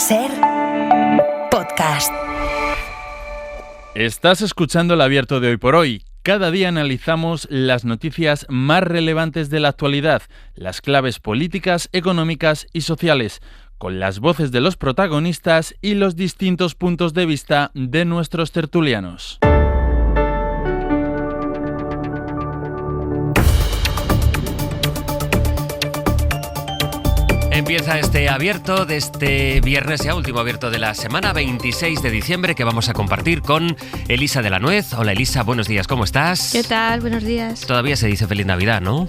SER Podcast. Estás escuchando el Abierto de Hoy por Hoy. Cada día analizamos las noticias más relevantes de la actualidad, las claves políticas, económicas y sociales, con las voces de los protagonistas y los distintos puntos de vista de nuestros tertulianos. Empieza este abierto de este viernes, ya último abierto de la semana, 26 de diciembre, que vamos a compartir con Elisa de la Nuez. Hola Elisa, buenos días, ¿cómo estás? ¿Qué tal? Buenos días. Todavía se dice Feliz Navidad, ¿no?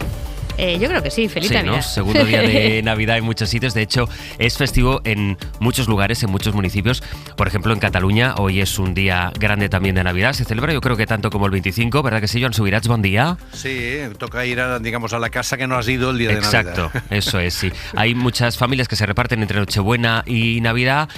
Yo creo que sí, feliz Navidad. ¿No? Segundo día de Navidad en muchos sitios. De hecho, es festivo en muchos lugares, en muchos municipios. Por ejemplo, en Cataluña, hoy es un día grande también de Navidad. Se celebra, yo creo que tanto como el 25, ¿verdad que sí, Joan Subirats? Buen día. Sí, toca ir a la casa que no has ido el día de Navidad. Exacto, eso es, sí. Hay muchas familias que se reparten entre Nochebuena y Navidad.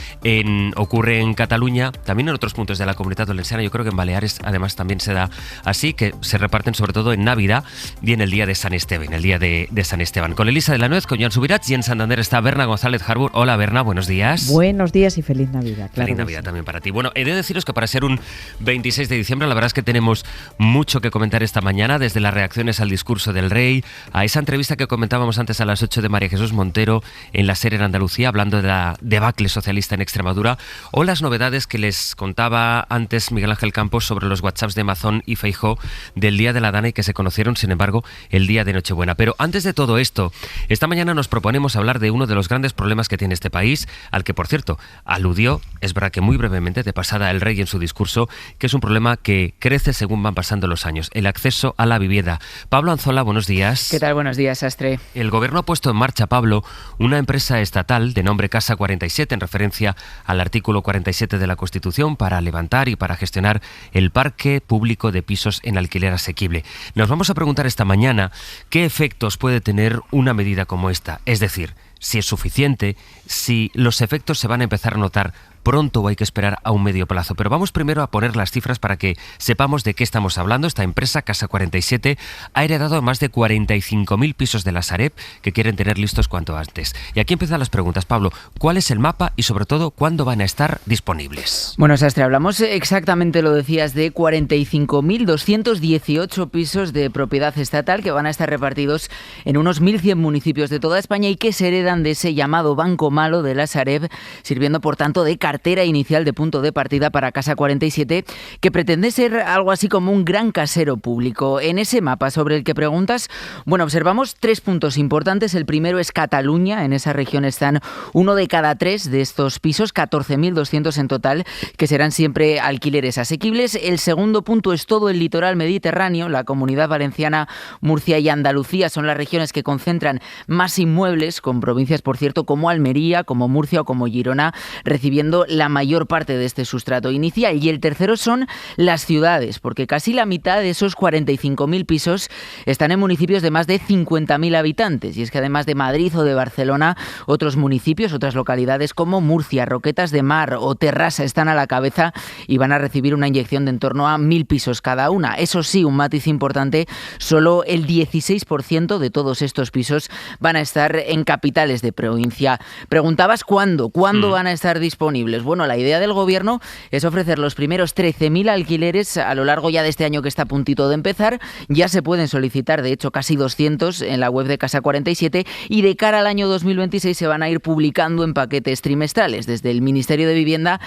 Ocurre en Cataluña, también en otros puntos de la Comunitat Valenciana. Yo creo que en Baleares, además, también se da así, que se reparten sobre todo en Navidad y en el día de San Esteban, el día de San Esteban. Con Elisa de la Nuez, con Joan Subirats, y en Santander está Berna González Harbour. Hola Berna, buenos días. Buenos días y feliz Navidad. Claro, feliz Navidad también para ti. Bueno, he de deciros que para ser un 26 de diciembre, la verdad es que tenemos mucho que comentar esta mañana, desde las reacciones al discurso del rey, a esa entrevista que comentábamos antes a las 8 de María Jesús Montero en la SER en Andalucía, hablando de la debacle socialista en Extremadura, o las novedades que les contaba antes Miguel Ángel Campos sobre los WhatsApps de Mazón y Feijóo del día de la Dana y que se conocieron, sin embargo, el día de Nochebuena. Pero antes de todo esto, esta mañana nos proponemos hablar de uno de los grandes problemas que tiene este país, al que, por cierto, aludió, es verdad que muy brevemente, de pasada el rey en su discurso, que es un problema que crece según van pasando los años, el acceso a la vivienda. Pablo Anzola, buenos días. ¿Qué tal? Buenos días, Sastre. El gobierno ha puesto en marcha, Pablo, una empresa estatal de nombre Casa 47, en referencia al artículo 47 de la Constitución, para levantar y para gestionar el parque público de pisos en alquiler asequible. Nos vamos a preguntar esta mañana qué efectos puede tener una medida como esta, es decir, si es suficiente, si los efectos se van a empezar a notar pronto o hay que esperar a un medio plazo. Pero vamos primero a poner las cifras para que sepamos de qué estamos hablando. Esta empresa, Casa 47, ha heredado más de 45.000 pisos de la Sareb que quieren tener listos cuanto antes. Y aquí empiezan las preguntas, Pablo. ¿Cuál es el mapa y, sobre todo, cuándo van a estar disponibles? Bueno, Sastre, hablamos exactamente, lo decías, de 45.218 pisos de propiedad estatal que van a estar repartidos en unos 1.100 municipios de toda España y que se heredan de ese llamado Banco Malo de la Sareb, sirviendo, por tanto, de cartera inicial de punto de partida para Casa 47, que pretende ser algo así como un gran casero público. En ese mapa sobre el que preguntas, bueno, observamos 3 puntos importantes. El primero es Cataluña. En esa región están 1 de cada 3 de estos pisos, 14.200 en total, que serán siempre alquileres asequibles. El segundo punto es todo el litoral mediterráneo. La Comunidad Valenciana, Murcia y Andalucía son las regiones que concentran más inmuebles, con provincias, por cierto, como Almería, como Murcia o como Girona, recibiendo la mayor parte de este sustrato inicial. Y el tercero son las ciudades, porque casi la mitad de esos 45.000 pisos están en municipios de más de 50.000 habitantes. Y es que además de Madrid o de Barcelona, otros municipios, otras localidades como Murcia, Roquetas de Mar o Terrassa están a la cabeza y van a recibir una inyección de en torno a 1.000 pisos cada una. Eso sí, un matiz importante, solo el 16% de todos estos pisos van a estar en capitales de provincia. Preguntabas cuándo van a estar disponibles. Bueno, la idea del gobierno es ofrecer los primeros 13.000 alquileres a lo largo ya de este año que está a puntito de empezar. Ya se pueden solicitar, de hecho, casi 200 en la web de Casa 47 y de cara al año 2026 se van a ir publicando en paquetes trimestrales. Desde el Ministerio de Vivienda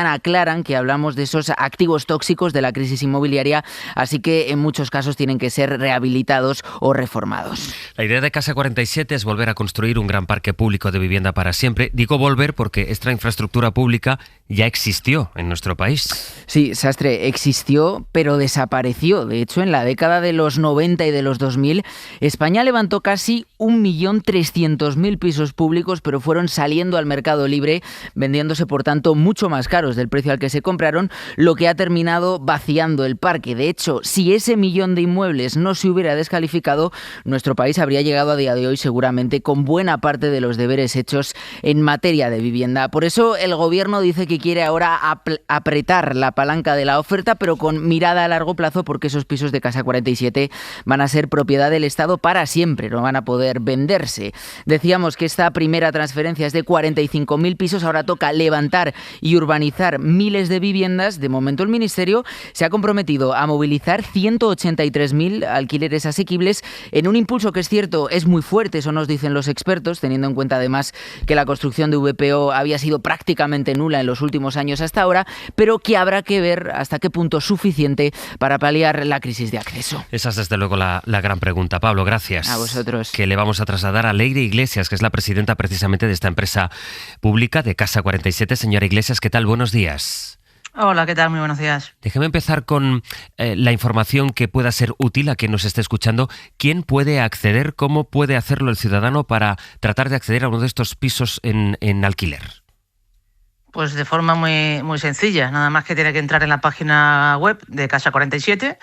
aclaran que hablamos de esos activos tóxicos de la crisis inmobiliaria, así que en muchos casos tienen que ser rehabilitados o reformados. La idea de Casa 47 es volver a construir un gran parque público de vivienda para siempre. Digo volver porque esta infraestructura pública ya existió en nuestro país. Sí, Sastre, existió, pero desapareció. De hecho, en la década de los 90 y de los 2000, España levantó casi 1.300.000 pisos públicos, pero fueron saliendo al mercado libre, vendiéndose, por tanto, mucho más caros del precio al que se compraron, lo que ha terminado vaciando el parque. De hecho, si ese millón de inmuebles no se hubiera descalificado, nuestro país habría llegado a día de hoy seguramente con buena buena parte de los deberes hechos en materia de vivienda. Por eso el Gobierno dice que quiere ahora apretar la palanca de la oferta, pero con mirada a largo plazo, porque esos pisos de Casa 47 van a ser propiedad del Estado para siempre, no van a poder venderse. Decíamos que esta primera transferencia es de 45.000 pisos, ahora toca levantar y urbanizar miles de viviendas. De momento el Ministerio se ha comprometido a movilizar 183.000 alquileres asequibles en un impulso que, es cierto, es muy fuerte, eso nos dicen los expertos, teniendo en cuenta además que la construcción de VPO había sido prácticamente nula en los últimos años hasta ahora, pero que habrá que ver hasta qué punto es suficiente para paliar la crisis de acceso. Esa es desde luego la gran pregunta. Pablo, gracias. A vosotros. Que le vamos a trasladar a Leire Iglesias, que es la presidenta precisamente de esta empresa pública de Casa 47. Señora Iglesias, ¿qué tal? Buenos días. Hola, ¿qué tal? Muy buenos días. Déjeme empezar con la información que pueda ser útil a quien nos esté escuchando. ¿Quién puede acceder? ¿Cómo puede hacerlo el ciudadano para tratar de acceder a uno de estos pisos en alquiler? Pues de forma muy sencilla. Nada más que tiene que entrar en la página web de Casa 47,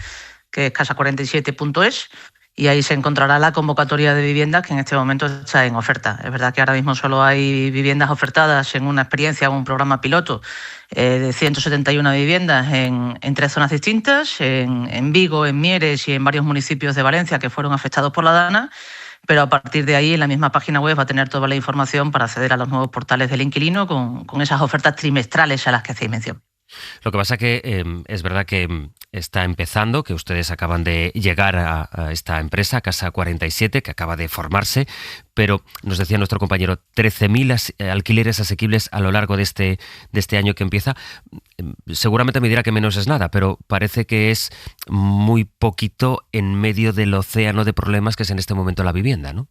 que es casa47.es, y ahí se encontrará la convocatoria de viviendas que en este momento está en oferta. Es verdad que ahora mismo solo hay viviendas ofertadas en una experiencia, un programa piloto de 171 viviendas en 3 zonas distintas, en Vigo, en Mieres y en varios municipios de Valencia que fueron afectados por la DANA, pero a partir de ahí en la misma página web va a tener toda la información para acceder a los nuevos portales del inquilino con esas ofertas trimestrales a las que hacéis mención. Lo que pasa que es verdad que está empezando, que ustedes acaban de llegar a esta empresa, Casa 47, que acaba de formarse, pero nos decía nuestro compañero, 13.000 alquileres asequibles a lo largo de este año que empieza. Seguramente me dirá que menos es nada, pero parece que es muy poquito en medio del océano de problemas que es en este momento la vivienda, ¿no?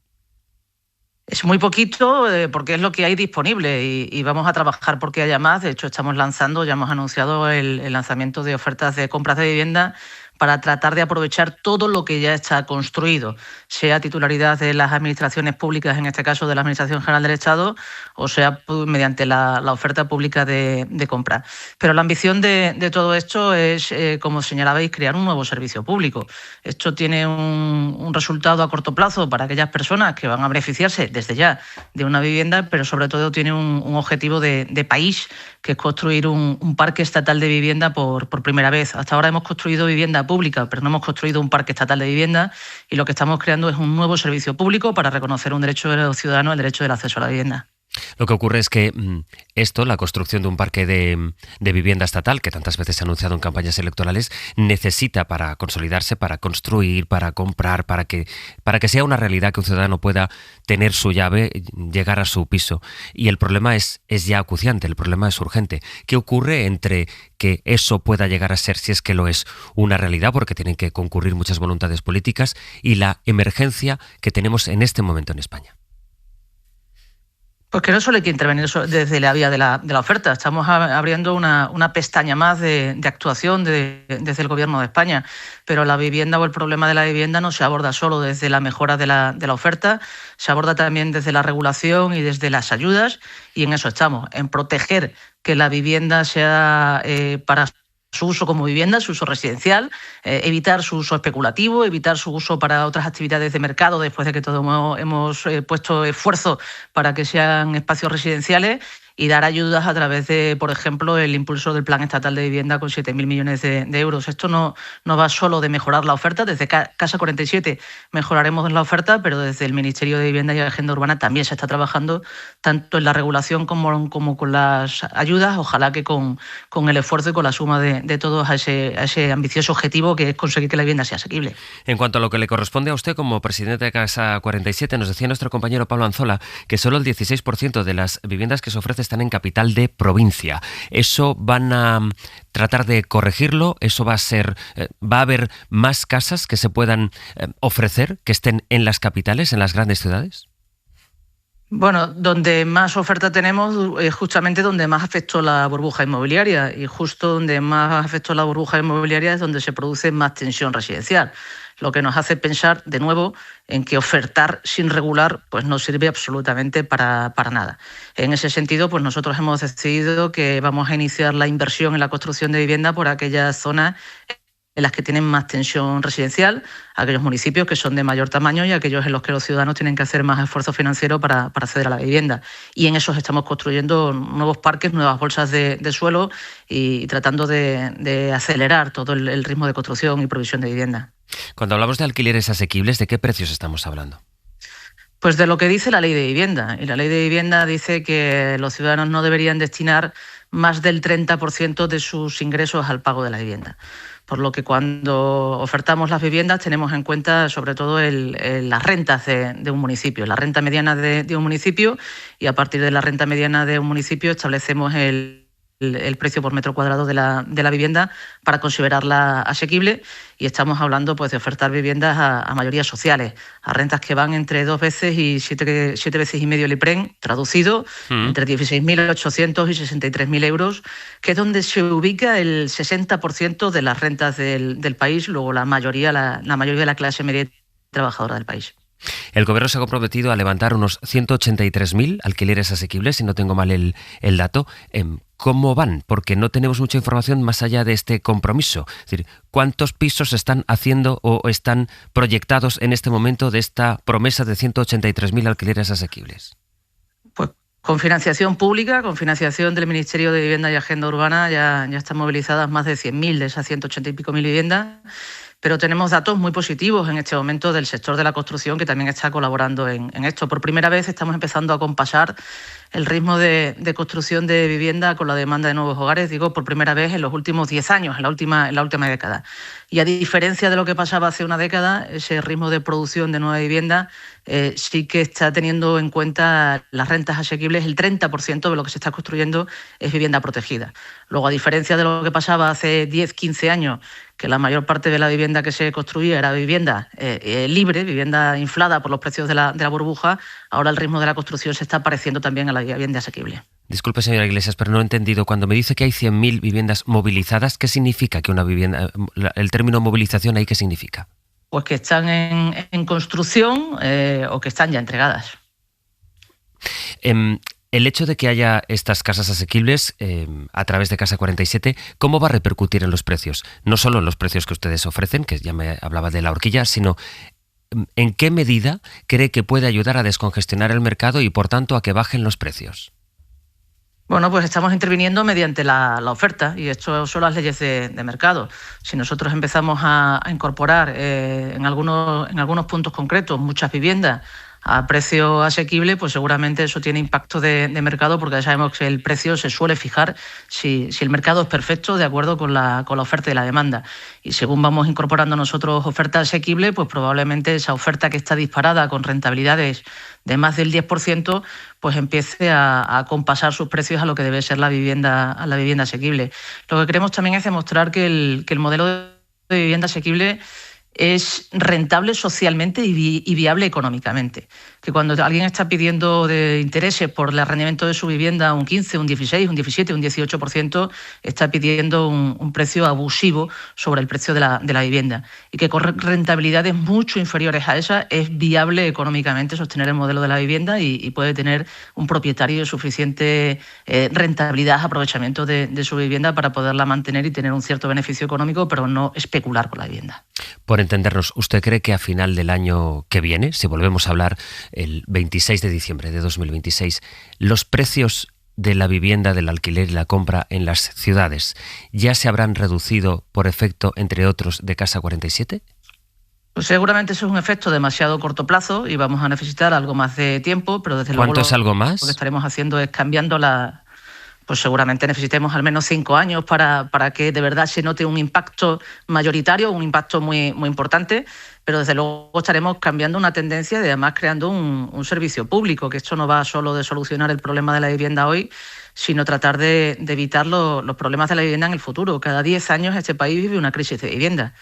Es muy poquito porque es lo que hay disponible y vamos a trabajar porque haya más. De hecho, ya hemos anunciado el lanzamiento de ofertas de compras de vivienda para tratar de aprovechar todo lo que ya está construido, sea titularidad de las administraciones públicas, en este caso de la Administración General del Estado, o sea mediante la oferta pública de compra. Pero la ambición de todo esto es, como señalabais, crear un nuevo servicio público. Esto tiene un resultado a corto plazo para aquellas personas que van a beneficiarse desde ya de una vivienda, pero sobre todo tiene un objetivo de país, que es construir un parque estatal de vivienda por primera vez. Hasta ahora hemos construido vivienda pública, pero no hemos construido un parque estatal de vivienda, y lo que estamos creando es un nuevo servicio público para reconocer un derecho de los ciudadanos, el derecho del acceso a la vivienda. Lo que ocurre es que la construcción de un parque de vivienda estatal, que tantas veces se ha anunciado en campañas electorales, necesita para consolidarse, para construir, para comprar, para que sea una realidad, que un ciudadano pueda tener su llave, llegar a su piso. Y el problema es ya acuciante, el problema es urgente. ¿Qué ocurre entre que eso pueda llegar a ser, si es que lo es, una realidad, porque tienen que concurrir muchas voluntades políticas, y la emergencia que tenemos en este momento en España? Pues que no solo hay que intervenir desde la vía de la oferta. Estamos abriendo una pestaña más de actuación desde el Gobierno de España. Pero la vivienda o el problema de la vivienda no se aborda solo desde la mejora de la oferta, se aborda también desde la regulación y desde las ayudas, y en eso estamos, en proteger que la vivienda sea para su uso como vivienda, su uso residencial, evitar su uso especulativo, evitar su uso para otras actividades de mercado, después de que todos hemos puesto esfuerzo para que sean espacios residenciales, y dar ayudas a través de, por ejemplo, el impulso del Plan Estatal de Vivienda con 7.000 millones de euros. Esto no va solo de mejorar la oferta. Desde Casa 47 mejoraremos la oferta, pero desde el Ministerio de Vivienda y Agenda Urbana también se está trabajando tanto en la regulación como con las ayudas, ojalá que con el esfuerzo y con la suma de todos a ese ambicioso objetivo, que es conseguir que la vivienda sea asequible. En cuanto a lo que le corresponde a usted como presidente de Casa 47, nos decía nuestro compañero Pablo Anzola que solo el 16% de las viviendas que se ofrecen están en capital de provincia. ¿Eso van a tratar de corregirlo? ¿Eso va a haber más casas que se puedan ofrecer, que estén en las capitales, en las grandes ciudades? Bueno, donde más oferta tenemos es justamente donde más afectó la burbuja inmobiliaria, y justo donde más afectó la burbuja inmobiliaria es donde se produce más tensión residencial, lo que nos hace pensar de nuevo en que ofertar sin regular pues no sirve absolutamente para nada. En ese sentido, pues nosotros hemos decidido que vamos a iniciar la inversión en la construcción de vivienda por aquellas zonas en las que tienen más tensión residencial, aquellos municipios que son de mayor tamaño y aquellos en los que los ciudadanos tienen que hacer más esfuerzo financiero para acceder a la vivienda. Y en esos estamos construyendo nuevos parques, nuevas bolsas de suelo y tratando de acelerar todo el ritmo de construcción y provisión de vivienda. Cuando hablamos de alquileres asequibles, ¿de qué precios estamos hablando? Pues de lo que dice la Ley de Vivienda. Y la Ley de Vivienda dice que los ciudadanos no deberían destinar más del 30% de sus ingresos al pago de la vivienda. Por lo que cuando ofertamos las viviendas tenemos en cuenta sobre todo las rentas de un municipio, la renta mediana de un municipio, y a partir de la renta mediana de un municipio establecemos el precio por metro cuadrado de la vivienda para considerarla asequible, y estamos hablando pues de ofertar viviendas a mayorías sociales, a rentas que van entre 2 veces y 7 veces y medio el IPREN, traducido, entre 16.800 y 63.000 euros, que es donde se ubica el 60% de las rentas del país, luego la mayoría de la clase media trabajadora del país. El Gobierno se ha comprometido a levantar unos 183.000 alquileres asequibles, si no tengo mal el dato. ¿Cómo van? Porque no tenemos mucha información más allá de este compromiso. Es decir, ¿cuántos pisos se están haciendo o están proyectados en este momento de esta promesa de 183.000 alquileres asequibles? Pues con financiación pública, con financiación del Ministerio de Vivienda y Agenda Urbana, ya están movilizadas más de 100.000 de esas 180 y pico mil viviendas. Pero tenemos datos muy positivos en este momento del sector de la construcción, que también está colaborando en esto. Por primera vez estamos empezando a compasar el ritmo de construcción de vivienda con la demanda de nuevos hogares, digo, por primera vez en los últimos 10 años, en la última década. Y a diferencia de lo que pasaba hace una década, ese ritmo de producción de nueva vivienda sí que está teniendo en cuenta las rentas asequibles. El 30% de lo que se está construyendo es vivienda protegida. Luego, a diferencia de lo que pasaba hace 10, 15 años, que la mayor parte de la vivienda que se construía era vivienda libre, vivienda inflada por los precios de la burbuja, ahora el ritmo de la construcción se está pareciendo también a la vivienda asequible. Disculpe, señora Iglesias, pero no he entendido. Cuando me dice que hay 100.000 viviendas movilizadas, ¿qué significa que una vivienda, el término movilización ahí qué significa? Pues que están en construcción o que están ya entregadas. El hecho de que haya estas casas asequibles a través de Casa 47, ¿cómo va a repercutir en los precios? No solo en los precios que ustedes ofrecen, que ya me hablaba de la horquilla, sino ¿en qué medida cree que puede ayudar a descongestionar el mercado y, por tanto, a que bajen los precios? Bueno, pues estamos interviniendo mediante la oferta, y esto son las leyes de mercado. Si nosotros empezamos a incorporar en algunos puntos concretos muchas viviendas a precio asequible, pues seguramente eso tiene impacto de mercado, porque ya sabemos que el precio se suele fijar si el mercado es perfecto de acuerdo con la oferta y la demanda. Y según vamos incorporando nosotros oferta asequible, pues probablemente esa oferta que está disparada con rentabilidades de más del 10%, pues empiece a compasar sus precios a lo que debe ser la vivienda asequible. Lo que queremos también es demostrar que el modelo de vivienda asequible es rentable socialmente y viable económicamente. Que cuando alguien está pidiendo de intereses por el arrendamiento de su vivienda un 15, un 16, un 17, un 18%, está pidiendo un precio abusivo sobre el precio de la vivienda. Y que con rentabilidades mucho inferiores a esa es viable económicamente sostener el modelo de la vivienda y puede tener un propietario suficiente rentabilidad, aprovechamiento de su vivienda para poderla mantener y tener un cierto beneficio económico, pero no especular con la vivienda. Por entendernos, ¿usted cree que a final del año que viene, si volvemos a hablar el 26 de diciembre de 2026, los precios de la vivienda, del alquiler y la compra en las ciudades ya se habrán reducido por efecto, entre otros, de Casa 47? Pues seguramente eso es un efecto demasiado corto plazo y vamos a necesitar algo más de tiempo, pero desde luego ¿Cuánto es algo más? Lo que estaremos haciendo es cambiando pues seguramente necesitemos al menos 5 años para que de verdad se note un impacto mayoritario, un impacto muy, muy importante, pero desde luego estaremos cambiando una tendencia y además creando un servicio público, que esto no va solo de solucionar el problema de la vivienda hoy, sino tratar de evitar los problemas de la vivienda en el futuro. Cada 10 años este país vive una crisis de vivienda,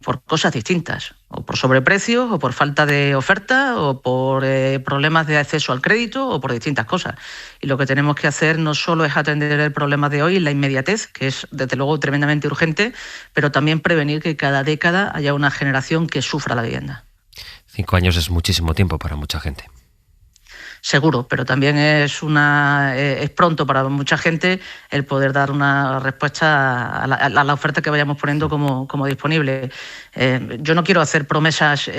por cosas distintas, o por sobreprecios, o por falta de oferta, o por problemas de acceso al crédito, o por distintas cosas. Y lo que tenemos que hacer no solo es atender el problema de hoy, la inmediatez, que es desde luego tremendamente urgente, pero también prevenir que cada década haya una generación que sufra la vivienda. 5 años es muchísimo tiempo para mucha gente. seguro, pero también es pronto para mucha gente el poder dar una respuesta a la oferta que vayamos poniendo como disponible. Yo no quiero hacer promesas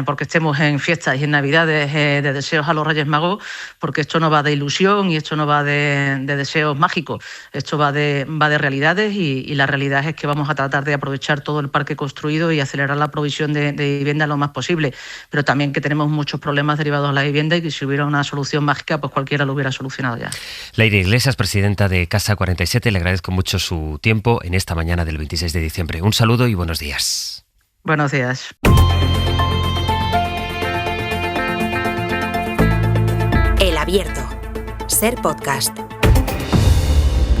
porque estemos en fiestas y en Navidades de deseos a los Reyes Magos, porque esto no va de ilusión y esto no va de deseos mágicos, esto va de realidades y la realidad es que vamos a tratar de aprovechar todo el parque construido y acelerar la provisión de vivienda lo más posible, pero también que tenemos muchos problemas derivados a la vivienda y que si hubiera una solución mágica, pues cualquiera lo hubiera solucionado ya. Leire Iglesias, presidenta de Casa 47, le agradezco mucho su tiempo en esta mañana del 26 de diciembre. Un saludo y buenos días. Buenos días. El Abierto. Ser podcast.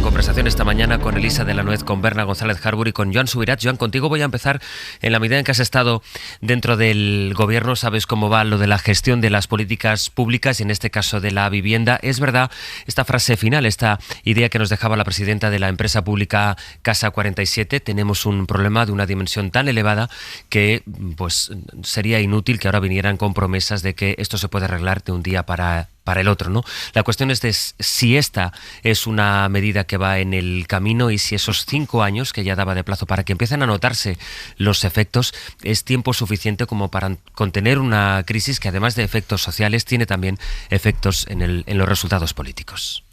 Conversación esta mañana con Elisa de la Nuez, con Berna González Harbour y con Joan Subirats. Joan, contigo voy a empezar. En la medida en que has estado dentro del gobierno, sabes cómo va lo de la gestión de las políticas públicas y en este caso de la vivienda. Es verdad esta frase final, esta idea que nos dejaba la presidenta de la empresa pública Casa 47. Tenemos un problema de una dimensión tan elevada que pues sería inútil que ahora vinieran con promesas de que esto se puede arreglar de un día para el otro, ¿no? La cuestión es de si esta es una medida que va en el camino y si esos 5 años que ya daba de plazo para que empiecen a notarse los efectos es tiempo suficiente como para contener una crisis que además de efectos sociales tiene también efectos en los resultados políticos.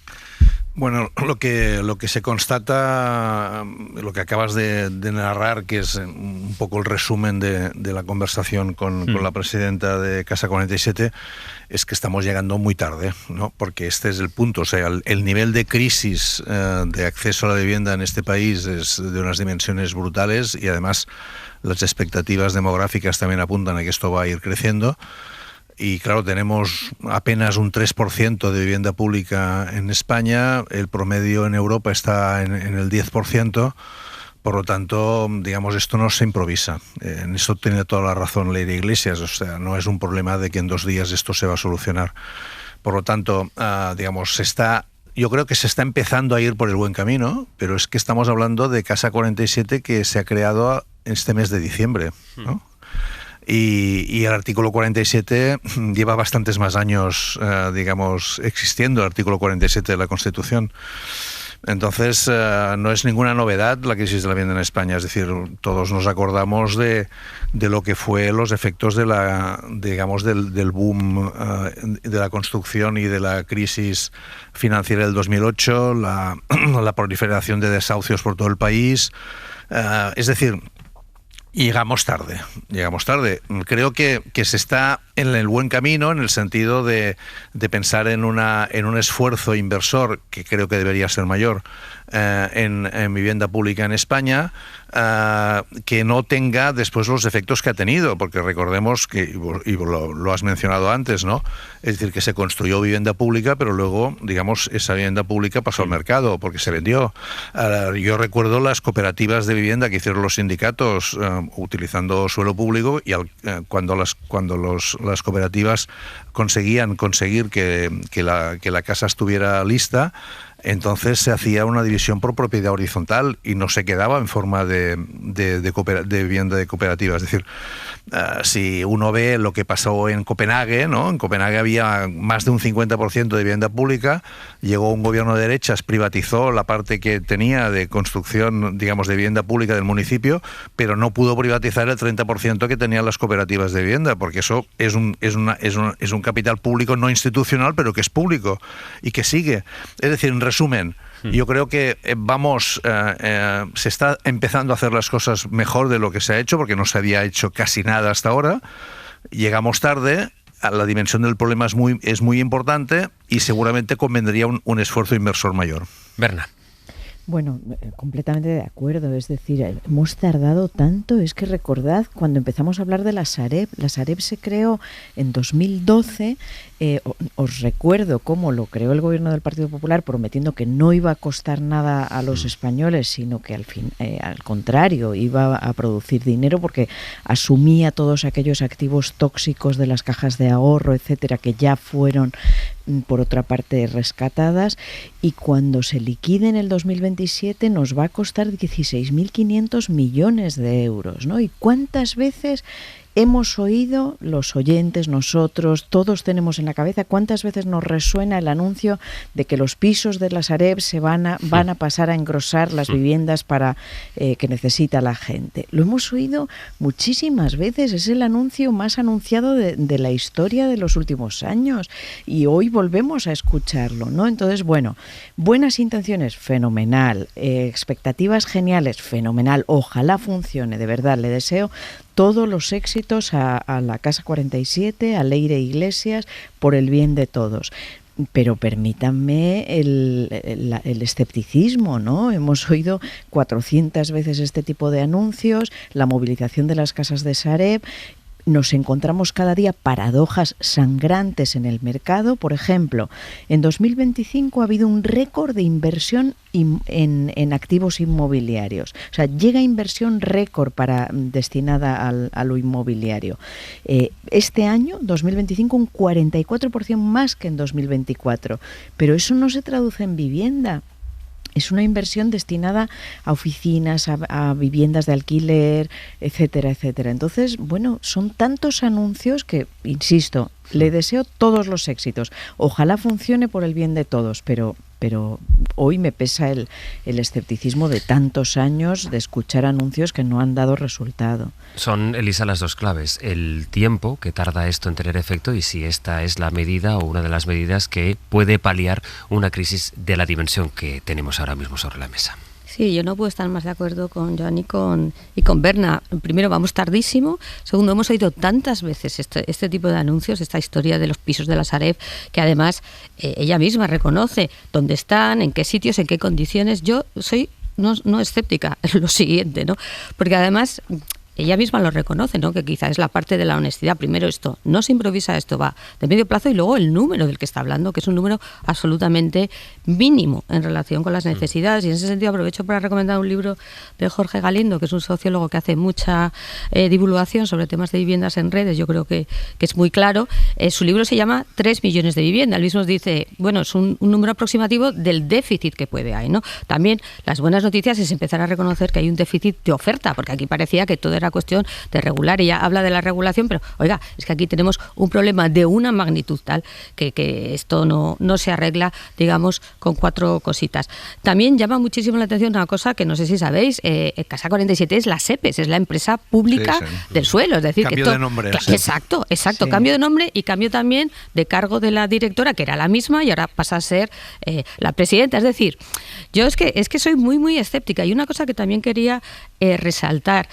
Bueno, lo que se constata, lo que acabas de narrar, que es un poco el resumen de la conversación con la presidenta de Casa 47, es que estamos llegando muy tarde, ¿no? Porque este es el punto. O sea, el nivel de crisis de acceso a la vivienda en este país es de unas dimensiones brutales y además las expectativas demográficas también apuntan a que esto va a ir creciendo. Y claro, tenemos apenas un 3% de vivienda pública en España, el promedio en Europa está en el 10%, por lo tanto, digamos, esto no se improvisa. En eso tiene toda la razón Leire Iglesias, o sea, no es un problema de que en 2 días esto se va a solucionar. Por lo tanto, digamos, yo creo que se está empezando a ir por el buen camino, pero es que estamos hablando de Casa 47 que se ha creado este mes de diciembre, ¿no? Y el artículo 47 lleva bastantes más años, digamos, existiendo, el artículo 47 de la Constitución. Entonces, no es ninguna novedad la crisis de la vivienda en España. Es decir, todos nos acordamos de lo que fue los efectos del boom de la construcción y de la crisis financiera del 2008, la proliferación de desahucios por todo el país. Es decir, llegamos tarde. Creo que se está en el buen camino en el sentido de pensar en un esfuerzo inversor que creo que debería ser mayor en vivienda pública en España, que no tenga después los efectos que ha tenido, porque recordemos que, y lo has mencionado antes, ¿no? Es decir, que se construyó vivienda pública, pero luego, digamos, esa vivienda pública pasó al mercado porque se vendió. Yo recuerdo las cooperativas de vivienda que hicieron los sindicatos utilizando suelo público y cuando las cooperativas conseguir que la casa estuviera lista, entonces se hacía una división por propiedad horizontal y no se quedaba en forma de vivienda de cooperativa. Es decir, si uno ve lo que pasó en Copenhague, ¿no? En Copenhague había más de un 50% de vivienda pública, llegó un gobierno de derechas, privatizó la parte que tenía de construcción, digamos, de vivienda pública del municipio, pero no pudo privatizar el 30% que tenían las cooperativas de vivienda, porque eso es un capital público no institucional, pero que es público y que sigue. Es decir, en resumen, yo creo que se está empezando a hacer las cosas mejor de lo que se ha hecho, porque no se había hecho casi nada hasta ahora. Llegamos tarde, la dimensión del problema es muy importante y seguramente convendría un esfuerzo inversor mayor. Berna. Bueno, completamente de acuerdo. Es decir, hemos tardado tanto. Es que recordad, cuando empezamos a hablar de la Sareb se creó en 2012. Os recuerdo cómo lo creó el gobierno del Partido Popular prometiendo que no iba a costar nada a los españoles, sino que al contrario iba a producir dinero porque asumía todos aquellos activos tóxicos de las cajas de ahorro, etcétera, que ya fueron por otra parte rescatadas, y cuando se liquide en el 2027 nos va a costar 16.500 millones de euros, ¿no? ¿Y cuántas veces hemos oído, los oyentes, nosotros, todos tenemos en la cabeza cuántas veces nos resuena el anuncio de que los pisos de la Sareb se van a pasar a engrosar las viviendas para que necesita la gente. Lo hemos oído muchísimas veces, es el anuncio más anunciado de la historia de los últimos años y hoy volvemos a escucharlo, ¿no? Entonces, bueno, buenas intenciones, fenomenal, expectativas geniales, fenomenal, ojalá funcione, de verdad, le deseo todos los éxitos a la Casa 47, a Leire Iglesias, por el bien de todos. Pero permítanme el escepticismo, ¿no? Hemos oído 400 veces este tipo de anuncios, la movilización de las casas de Sareb. Nos encontramos cada día paradojas sangrantes en el mercado. Por ejemplo, en 2025 ha habido un récord de inversión en activos inmobiliarios. O sea, llega inversión récord destinada a lo inmobiliario. Este año, 2025, un 44% más que en 2024. Pero eso no se traduce en vivienda. Es una inversión destinada a oficinas, a viviendas de alquiler, etcétera, etcétera. Entonces, bueno, son tantos anuncios que, insisto, le deseo todos los éxitos. Ojalá funcione por el bien de todos, pero hoy me pesa el escepticismo de tantos años de escuchar anuncios que no han dado resultado. Son, Elisa, las dos claves: el tiempo que tarda esto en tener efecto y si esta es la medida o una de las medidas que puede paliar una crisis de la dimensión que tenemos ahora mismo sobre la mesa. Sí, yo no puedo estar más de acuerdo con Joan y con Berna. Primero, vamos tardísimo. Segundo, hemos oído tantas veces este tipo de anuncios, esta historia de los pisos de la Sareb, que además ella misma reconoce dónde están, en qué sitios, en qué condiciones. Yo soy no escéptica, es lo siguiente, ¿no? Porque además ella misma lo reconoce, ¿no? Que quizá es la parte de la honestidad. Primero, esto no se improvisa, esto va de medio plazo, y luego el número del que está hablando, que es un número absolutamente mínimo en relación con las necesidades. Y en ese sentido aprovecho para recomendar un libro de Jorge Galindo, que es un sociólogo que hace mucha divulgación sobre temas de viviendas en redes. Yo creo que es muy claro. Su libro se llama 3 millones de viviendas. Él mismo dice, bueno, es un número aproximativo del déficit que puede haber, ¿no? También las buenas noticias es empezar a reconocer que hay un déficit de oferta, porque aquí parecía que todo era cuestión de regular. Ella habla de la regulación, pero oiga, es que aquí tenemos un problema de una magnitud tal que esto no se arregla, digamos, con 4 cositas. También llama muchísimo la atención una cosa que no sé si sabéis, Casa 47 es la SEPES, es la empresa pública del suelo, es decir, cambio que de nombre. Exacto, sí. Cambio de nombre y cambio también de cargo de la directora, que era la misma y ahora pasa a ser la presidenta. Es decir, yo es que soy muy, muy escéptica. Y una cosa que también quería resaltar,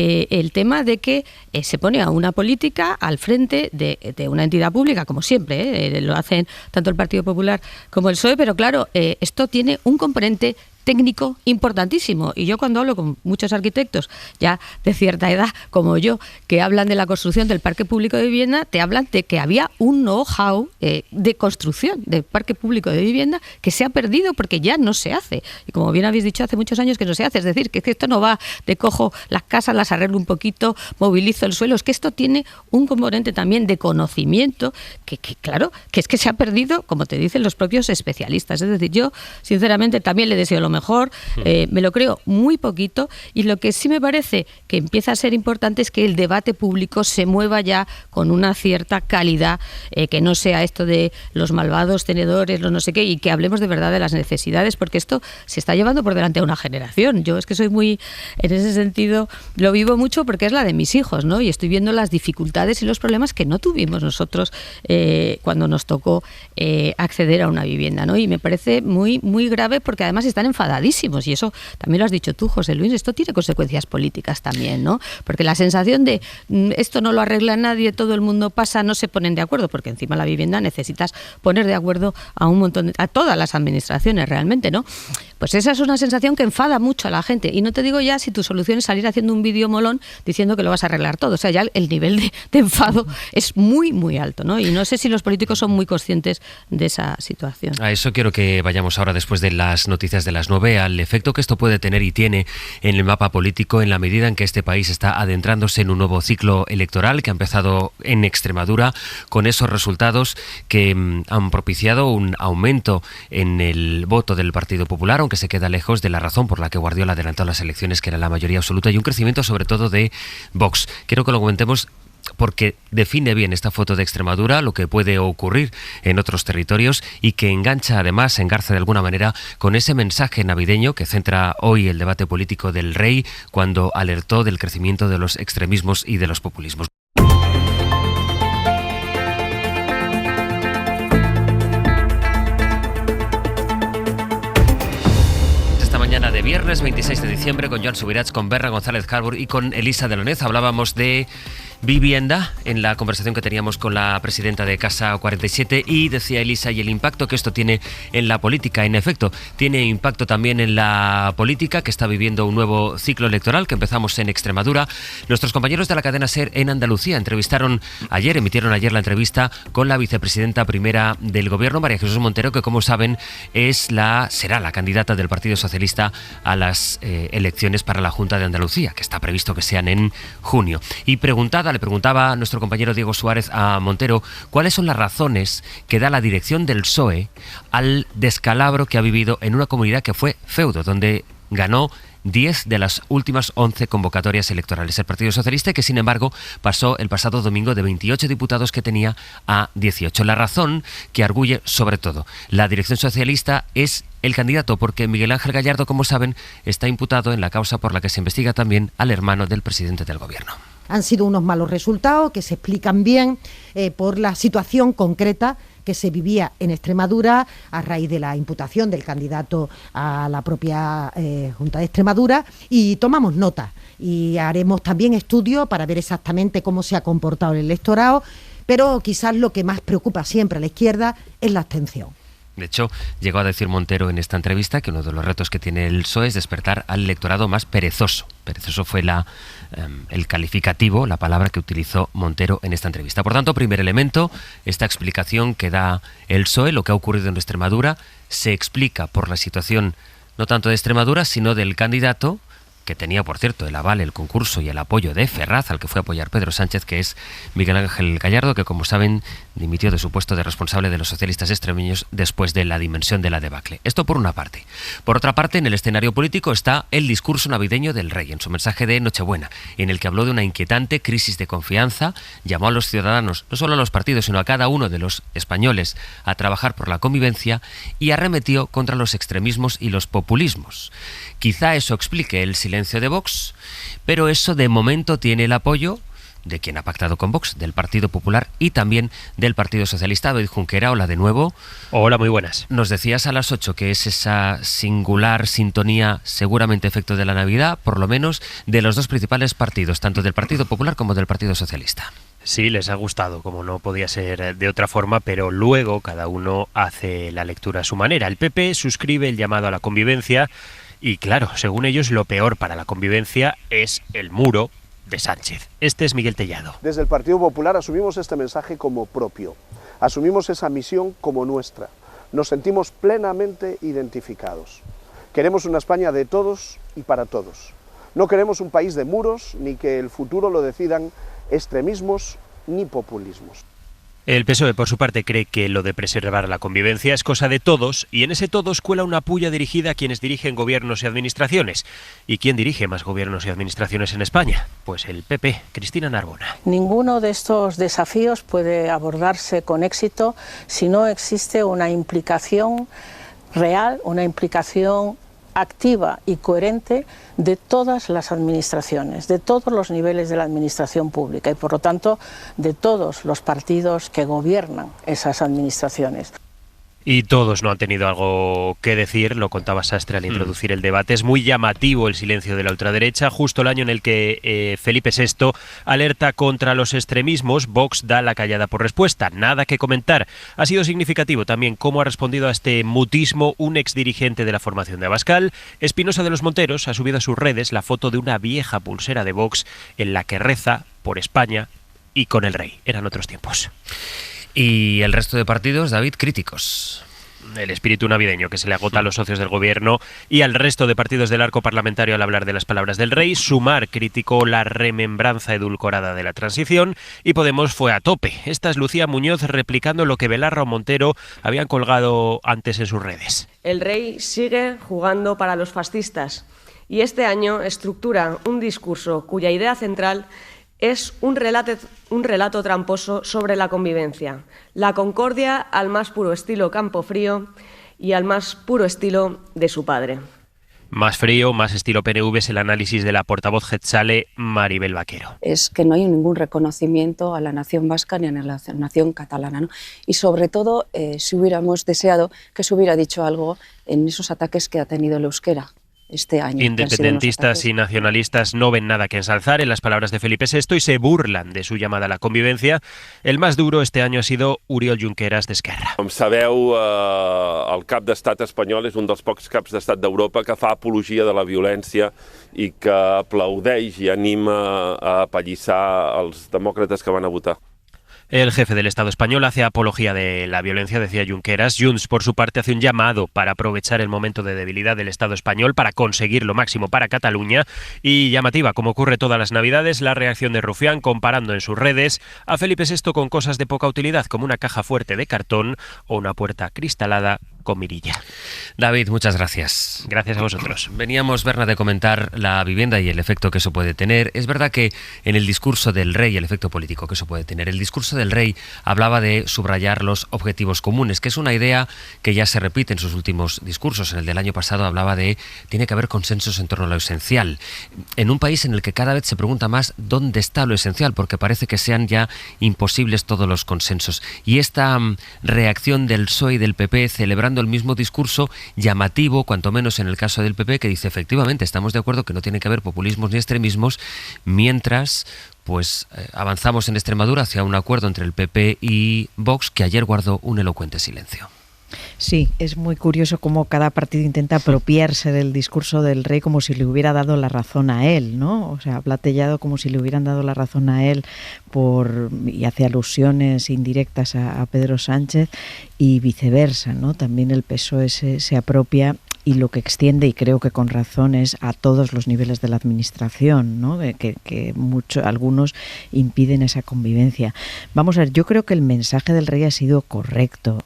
el tema de que se pone a una política al frente de una entidad pública, como siempre, lo hacen tanto el Partido Popular como el PSOE, pero claro, esto tiene un componente técnico importantísimo. Y yo cuando hablo con muchos arquitectos ya de cierta edad como yo, que hablan de la construcción del parque público de vivienda, te hablan de que había un know-how de construcción del parque público de vivienda que se ha perdido porque ya no se hace. Y como bien habéis dicho, hace muchos años que no se hace. Es decir, que esto no va de cojo las casas, las arreglo un poquito, movilizo el suelo. Es que esto tiene un componente también de conocimiento que claro, que es que se ha perdido, como te dicen los propios especialistas. Es decir, yo sinceramente también le deseo lo mejor, me lo creo muy poquito, y lo que sí me parece que empieza a ser importante es que el debate público se mueva ya con una cierta calidad, que no sea esto de los malvados tenedores, los no sé qué, y que hablemos de verdad de las necesidades, porque esto se está llevando por delante a una generación. Yo es que soy muy, en ese sentido, lo vivo mucho porque es la de mis hijos, ¿no? Y estoy viendo las dificultades y los problemas que no tuvimos nosotros cuando nos tocó acceder a una vivienda, ¿no? Y me parece muy, muy grave porque además están enfadados enfadadísimos, y eso también lo has dicho tú, José Luis, esto tiene consecuencias políticas también, ¿no? Porque la sensación de esto no lo arregla nadie, todo el mundo pasa, no se ponen de acuerdo, porque encima la vivienda necesitas poner de acuerdo a un montón a todas las administraciones realmente, ¿no? Pues esa es una sensación que enfada mucho a la gente, y no te digo ya si tu solución es salir haciendo un vídeo molón diciendo que lo vas a arreglar todo, o sea, ya el nivel de enfado es muy, muy alto, ¿no? Y no sé si los políticos son muy conscientes de esa situación. A eso quiero que vayamos ahora, después de las noticias de las 9, al efecto que esto puede tener y tiene en el mapa político en la medida en que este país está adentrándose en un nuevo ciclo electoral que ha empezado en Extremadura con esos resultados que han propiciado un aumento en el voto del Partido Popular, aunque se queda lejos de la razón por la que Guardiola adelantó las elecciones, que era la mayoría absoluta, y un crecimiento sobre todo de Vox. Quiero que lo comentemos porque define bien esta foto de Extremadura, lo que puede ocurrir en otros territorios y que engancha además, se engarza de alguna manera con ese mensaje navideño que centra hoy el debate político del Rey cuando alertó del crecimiento de los extremismos y de los populismos. Mañana de viernes 26 de diciembre con Joan Subirats, con Berra González Harbour y con Elisa de Lonez. Hablábamos de vivienda en la conversación que teníamos con la presidenta de Casa 47 y decía Elisa, y el impacto que esto tiene en la política. En efecto, tiene impacto también en la política, que está viviendo un nuevo ciclo electoral que empezamos en Extremadura. Nuestros compañeros de la cadena SER en Andalucía emitieron ayer la entrevista con la vicepresidenta primera del gobierno, María Jesús Montero, que como saben será la candidata del Partido Socialista a las elecciones para la Junta de Andalucía, que está previsto que sean en junio. Y le preguntaba a nuestro compañero Diego Suárez a Montero cuáles son las razones que da la dirección del PSOE al descalabro que ha vivido en una comunidad que fue feudo, donde ganó 10 de las últimas 11 convocatorias electorales el Partido Socialista, que sin embargo pasó el pasado domingo de 28 diputados que tenía a 18. La razón que arguye sobre todo la dirección socialista es el candidato, porque Miguel Ángel Gallardo, como saben, está imputado en la causa por la que se investiga también al hermano del presidente del gobierno. Han sido unos malos resultados que se explican bien por la situación concreta que se vivía en Extremadura a raíz de la imputación del candidato a la propia Junta de Extremadura, y tomamos nota y haremos también estudios para ver exactamente cómo se ha comportado el electorado, pero quizás lo que más preocupa siempre a la izquierda es la abstención. De hecho, llegó a decir Montero en esta entrevista que uno de los retos que tiene el PSOE es despertar al electorado más perezoso. Perezoso fue el calificativo, la palabra que utilizó Montero en esta entrevista. Por tanto, primer elemento, esta explicación que da el PSOE, lo que ha ocurrido en Extremadura, se explica por la situación no tanto de Extremadura, sino del candidato, que tenía, por cierto, el aval, el concurso y el apoyo de Ferraz, al que fue a apoyar Pedro Sánchez, que es Miguel Ángel Gallardo, que, como saben, dimitió de su puesto de responsable de los socialistas extremeños después de la dimensión de la debacle. Esto por una parte. Por otra parte, en el escenario político está el discurso navideño del Rey, en su mensaje de Nochebuena, en el que habló de una inquietante crisis de confianza, llamó a los ciudadanos, no solo a los partidos, sino a cada uno de los españoles, a trabajar por la convivencia y arremetió contra los extremismos y los populismos. Quizá eso explique el silencio de Vox, pero eso de momento tiene el apoyo de quien ha pactado con Vox, del Partido Popular y también del Partido Socialista. David Junquera, hola de nuevo. Hola, muy buenas. Nos decías a las 8 que es esa singular sintonía, seguramente efecto de la Navidad, por lo menos de los dos principales partidos, tanto del Partido Popular como del Partido Socialista. Sí, les ha gustado, como no podía ser de otra forma, pero luego cada uno hace la lectura a su manera. El PP suscribe el llamado a la convivencia y, claro, según ellos, lo peor para la convivencia es el muro de Sánchez. Este es Miguel Tellado. Desde el Partido Popular asumimos este mensaje como propio, asumimos esa misión como nuestra, nos sentimos plenamente identificados. Queremos una España de todos y para todos. No queremos un país de muros, ni que el futuro lo decidan extremismos ni populismos. El PSOE, por su parte, cree que lo de preservar la convivencia es cosa de todos, y en ese todos cuela una pulla dirigida a quienes dirigen gobiernos y administraciones. ¿Y quién dirige más gobiernos y administraciones en España? Pues el PP, Cristina Narbona. Ninguno de estos desafíos puede abordarse con éxito si no existe una implicación real, una implicación activa y coherente de todas las administraciones, de todos los niveles de la administración pública y, por lo tanto, de todos los partidos que gobiernan esas administraciones. Y todos no han tenido algo que decir, lo contaba Sastre al introducir el debate. Es muy llamativo el silencio de la ultraderecha, justo el año en el que Felipe VI alerta contra los extremismos. Vox da la callada por respuesta, nada que comentar. Ha sido significativo también cómo ha respondido a este mutismo un exdirigente de la formación de Abascal. Espinosa de los Monteros ha subido a sus redes la foto de una vieja pulsera de Vox en la que reza por España y con el Rey. Eran otros tiempos. Y el resto de partidos, David, críticos. el espíritu navideño que se le agota a los socios del gobierno y al resto de partidos del arco parlamentario al hablar de las palabras del rey. Sumar criticó la remembranza edulcorada de la transición y Podemos fue a tope. Esta es Lucía Muñoz replicando lo que Belarra o Montero habían colgado antes en sus redes. El rey sigue jugando para los fascistas y este año estructura un discurso cuya idea central es un relato tramposo sobre la convivencia, la concordia al más puro estilo Campofrío y al más puro estilo de su padre. Más frío, más estilo PNV es el análisis de la portavoz Getzale, Maribel Vaquero. Es que no hay ningún reconocimiento a la nación vasca ni a la nación catalana, ¿no? Y sobre todo, si hubiéramos deseado que se hubiera dicho algo en esos ataques que ha tenido el euskera este año. Independentistas y nacionalistas no ven nada que ensalzar en las palabras de Felipe VI y se burlan de su llamada a la convivencia. El más duro este año ha sido Oriol Junqueras d'Esquerra. Com sabeu, el cap d'estat espanyol és un dels pocs caps d'estat d'Europa que fa apologia de la violència i que aplaudeix i anima a apallissar els demòcrates que van a votar. El jefe del Estado español hace apología de la violencia, decía Junqueras. Junts, por su parte, hace un llamado para aprovechar el momento de debilidad del Estado español para conseguir lo máximo para Cataluña. Y llamativa, como ocurre todas las Navidades, la reacción de Rufián comparando en sus redes a Felipe VI con cosas de poca utilidad, como una caja fuerte de cartón o una puerta cristalada con mirilla. David, muchas gracias. Gracias a vosotros. Veníamos, Berna, de comentar la vivienda y el efecto que eso puede tener. Es verdad que en el discurso del rey, el efecto político que eso puede tener, el discurso del rey hablaba de subrayar los objetivos comunes, que es una idea que ya se repite en sus últimos discursos. En el del año pasado hablaba de tiene que haber consensos en torno a lo esencial. En un país en el que cada vez se pregunta más dónde está lo esencial, porque parece que sean ya imposibles todos los consensos. Y esta reacción del PSOE y del PP celebrando el mismo discurso llamativo, cuanto menos en el caso del PP, que dice efectivamente estamos de acuerdo que no tiene que haber populismos ni extremismos, mientras pues avanzamos en Extremadura hacia un acuerdo entre el PP y Vox que ayer guardó un elocuente silencio. Sí, es muy curioso cómo cada partido intenta apropiarse del discurso del rey como si le hubiera dado la razón a él, ¿no? O sea, ha platellado como si le hubieran dado la razón a él y hace alusiones indirectas a Pedro Sánchez y viceversa, ¿no? También el PSOE se apropia y lo que extiende, y creo que con razón, es a todos los niveles de la administración, ¿no? Que algunos impiden esa convivencia. Vamos a ver, yo creo que el mensaje del rey ha sido correcto.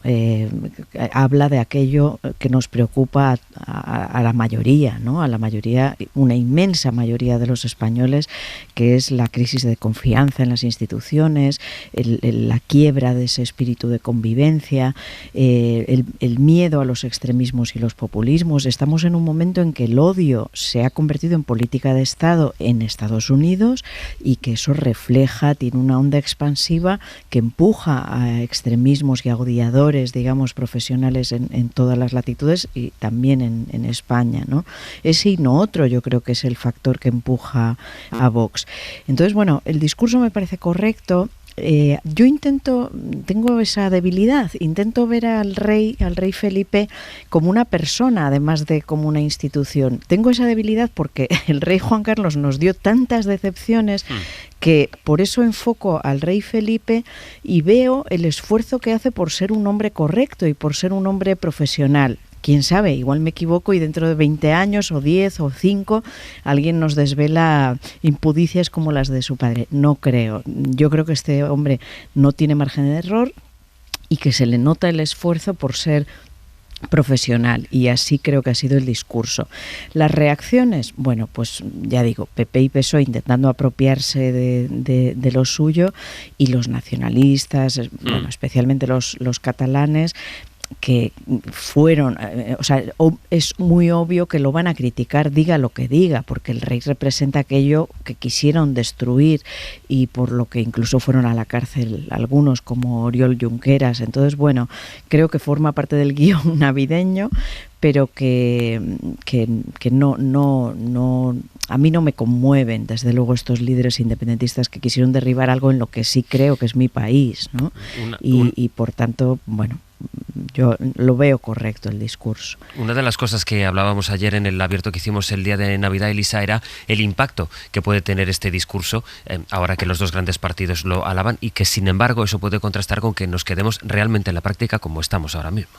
Habla de aquello que nos preocupa a la mayoría, ¿no? A la mayoría, una inmensa mayoría de los españoles, que es la crisis de confianza en las instituciones, la quiebra de ese espíritu de convivencia, el miedo a los extremismos y los populismos. Estamos en un momento en que el odio se ha convertido en política de Estado en Estados Unidos y que eso refleja, tiene una onda expansiva que empuja a extremismos y a odiadores, digamos, profesionales en todas las latitudes y también en España, ¿no? Ese y no otro yo creo que es el factor que empuja a Vox. Entonces, bueno, el discurso me parece correcto. Yo tengo esa debilidad, intento ver al rey Felipe como una persona, además de como una institución. Tengo esa debilidad porque el rey Juan Carlos nos dio tantas decepciones que por eso enfoco al rey Felipe y veo el esfuerzo que hace por ser un hombre correcto y por ser un hombre profesional. Quién sabe, igual me equivoco y dentro de 20 años o 10 o 5 alguien nos desvela impudicias como las de su padre. No creo. Yo creo que este hombre no tiene margen de error y que se le nota el esfuerzo por ser profesional, y así creo que ha sido el discurso. Las reacciones, bueno, pues ya digo, PP y PSOE intentando apropiarse de lo suyo, y los nacionalistas, bueno, especialmente los catalanes, que fueron, o sea, es muy obvio que lo van a criticar, diga lo que diga, porque el rey representa aquello que quisieron destruir y por lo que incluso fueron a la cárcel algunos, como Oriol Junqueras. Entonces, bueno, creo que forma parte del guión navideño, pero que no a mí no me conmueven, desde luego, estos líderes independentistas que quisieron derribar algo en lo que sí creo que es mi país, ¿no? Y por tanto, bueno, yo lo veo correcto el discurso. Una de las cosas que hablábamos ayer en el abierto que hicimos el día de Navidad, Elisa, era el impacto que puede tener este discurso ahora que los dos grandes partidos lo alaban, y que sin embargo eso puede contrastar con que nos quedemos realmente en la práctica como estamos ahora mismo.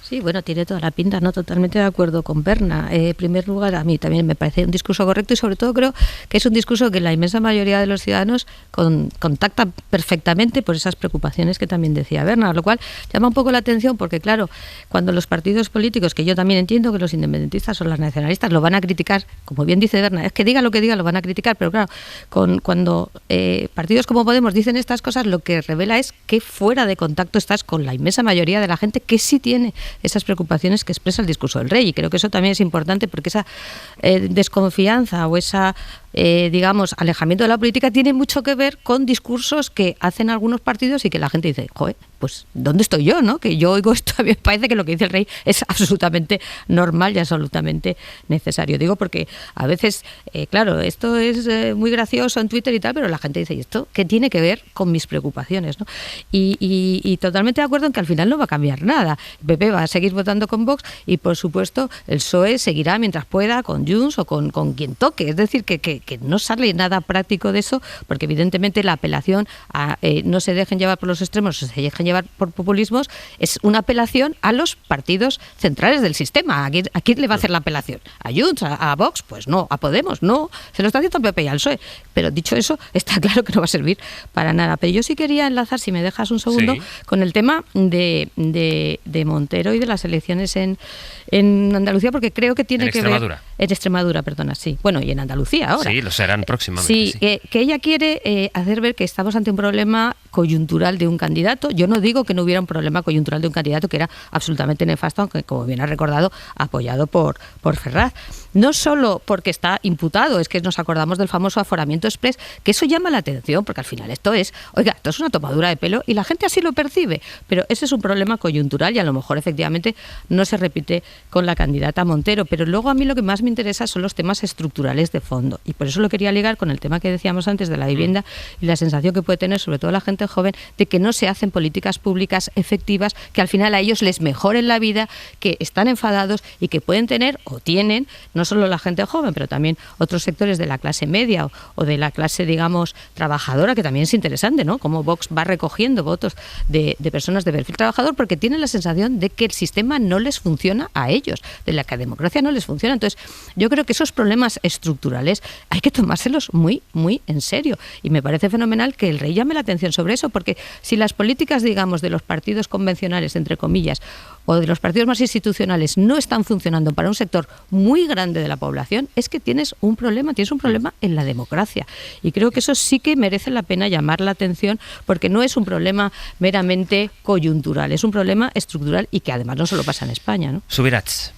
Sí, bueno, tiene toda la pinta, ¿no? Totalmente de acuerdo con Berna. En primer lugar, a mí también me parece un discurso correcto y sobre todo creo que es un discurso que la inmensa mayoría de los ciudadanos contacta perfectamente por esas preocupaciones que también decía Berna, lo cual llama un poco la atención porque, claro, cuando los partidos políticos, que yo también entiendo que los independentistas o los nacionalistas lo van a criticar, como bien dice Berna, es que diga lo que diga, lo van a criticar, pero claro, cuando partidos como Podemos dicen estas cosas, lo que revela es que fuera de contacto estás con la inmensa mayoría de la gente que sí tiene esas preocupaciones que expresa el discurso del rey, y creo que eso también es importante porque esa desconfianza o esa digamos, alejamiento de la política tiene mucho que ver con discursos que hacen algunos partidos y que la gente dice, joder, pues ¿dónde estoy yo? ¿No? Que yo oigo esto, a mí me parece que lo que dice el rey es absolutamente normal y absolutamente necesario. Digo porque a veces, claro, esto es muy gracioso en Twitter y tal, pero la gente dice, ¿y esto qué tiene que ver con mis preocupaciones? ¿No? Y totalmente de acuerdo en que al final no va a cambiar nada. El PP va a seguir votando con Vox y, por supuesto, el PSOE seguirá mientras pueda con Junts o con quien toque. Es decir, que no sale nada práctico de eso, porque evidentemente la apelación a no se dejen llevar por los extremos, se dejen llevar por populismos, es una apelación a los partidos centrales del sistema. ¿A quién le va a hacer la apelación? ¿A Junts? ¿A Vox? Pues no. ¿A Podemos? No. Se lo está haciendo al PP y al PSOE. Pero dicho eso, está claro que no va a servir para nada. Pero yo sí quería enlazar, si me dejas un segundo, con el tema de Montero y de las elecciones en Andalucía, porque creo que tiene que ver... En Extremadura, perdona, sí. Bueno, y en Andalucía ahora. Sí, lo serán próximamente. Sí. Que ella quiere hacer ver que estamos ante un problema coyuntural de un candidato. Yo no digo que no hubiera un problema coyuntural de un candidato que era absolutamente nefasto, aunque, como bien ha recordado, apoyado por Ferraz. No solo porque está imputado, es que nos acordamos del famoso aforamiento exprés, que eso llama la atención, porque al final esto es una tomadura de pelo y la gente así lo percibe. Pero ese es un problema coyuntural y a lo mejor efectivamente no se repite con la candidata Montero. Pero luego a mí lo que más me interesa son los temas estructurales de fondo. Y por eso lo quería ligar con el tema que decíamos antes de la vivienda y la sensación que puede tener sobre todo la gente joven de que no se hacen políticas públicas efectivas que al final a ellos les mejoren la vida, que están enfadados y que pueden tener o tienen, no solo la gente joven, pero también otros sectores de la clase media o de la clase, digamos, trabajadora, que también es interesante, ¿no? Cómo Vox va recogiendo votos de personas de perfil trabajador porque tienen la sensación de que el sistema no les funciona a ellos, de la que la democracia no les funciona. Entonces, yo creo que esos problemas estructurales hay que tomárselos muy, muy en serio. Y me parece fenomenal que el rey llame la atención sobre eso, porque si las políticas, digamos, de los partidos convencionales, entre comillas, o de los partidos más institucionales no están funcionando para un sector muy grande de la población, es que tienes un problema en la democracia. Y creo que eso sí que merece la pena llamar la atención, porque no es un problema meramente coyuntural, es un problema estructural y que además no solo pasa en España, ¿no? Subirats.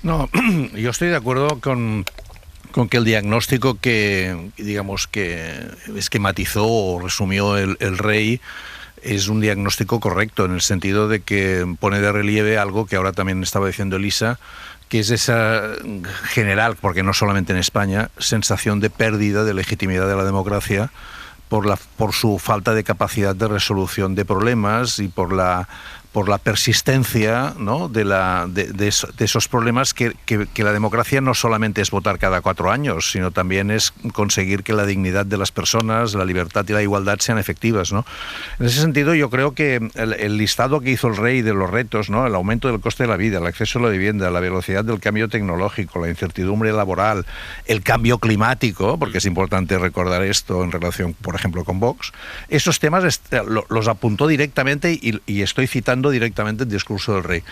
No, yo estoy de acuerdo con que el diagnóstico que, digamos, que esquematizó o resumió el rey es un diagnóstico correcto, en el sentido de que pone de relieve algo que ahora también estaba diciendo Elisa, que es esa general, porque no solamente en España, sensación de pérdida de legitimidad de la democracia por su falta de capacidad de resolución de problemas y por la persistencia, ¿no?, de esos problemas que la democracia no solamente es votar cada 4 años, sino también es conseguir que la dignidad de las personas, la libertad y la igualdad sean efectivas, ¿no? En ese sentido, yo creo que el listado que hizo el rey de los retos, ¿no?, el aumento del coste de la vida, el acceso a la vivienda, la velocidad del cambio tecnológico, la incertidumbre laboral, el cambio climático, porque es importante recordar esto en relación, por ejemplo, con Vox, esos temas los apuntó directamente y estoy citando directamente el discurso del rey.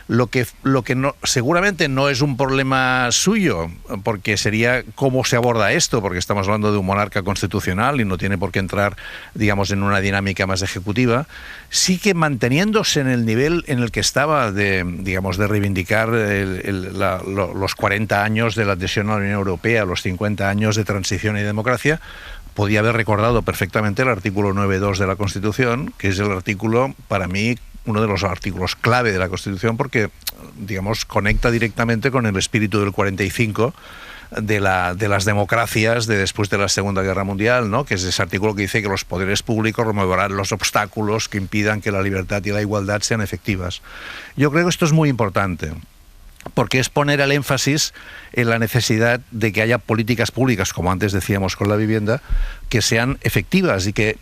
Lo que no, seguramente no es un problema suyo, porque sería cómo se aborda esto, porque estamos hablando de un monarca constitucional y no tiene por qué entrar, digamos, en una dinámica más ejecutiva. Sí que manteniéndose en el nivel en el que estaba de reivindicar los 40 años de la adhesión a la Unión Europea, los 50 años de transición y democracia, podía haber recordado perfectamente el artículo 9.2 de la Constitución, que es el artículo, para mí, uno de los artículos clave de la Constitución, porque, digamos, conecta directamente con el espíritu del 45 de las democracias de después de la Segunda Guerra Mundial, ¿no?, que es ese artículo que dice que los poderes públicos removerán los obstáculos que impidan que la libertad y la igualdad sean efectivas. Yo creo que esto es muy importante, porque es poner el énfasis en la necesidad de que haya políticas públicas, como antes decíamos con la vivienda, que sean efectivas y que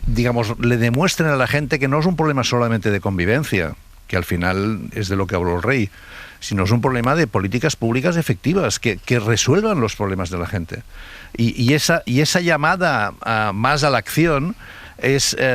digamos, le demuestren a la gente que no es un problema solamente de convivencia, que al final es de lo que habló el rey, sino es un problema de políticas públicas efectivas que resuelvan los problemas de la gente. Y esa llamada más a la acción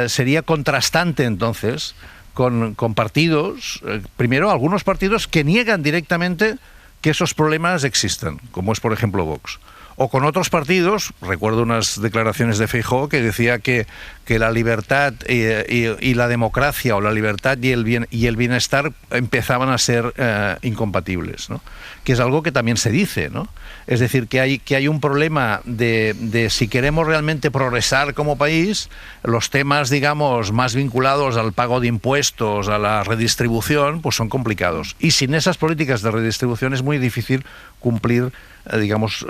sería contrastante entonces con partidos, primero algunos partidos que niegan directamente que esos problemas existen, como es por ejemplo Vox. O con otros partidos, recuerdo unas declaraciones de Feijóo que decía que la libertad y la democracia, o la libertad y el bienestar empezaban a ser incompatibles, ¿no? Que es algo que también se dice, ¿no? Es decir, que hay un problema de si queremos realmente progresar como país, los temas, digamos, más vinculados al pago de impuestos, a la redistribución, pues son complicados. Y sin esas políticas de redistribución es muy difícil cumplir, digamos,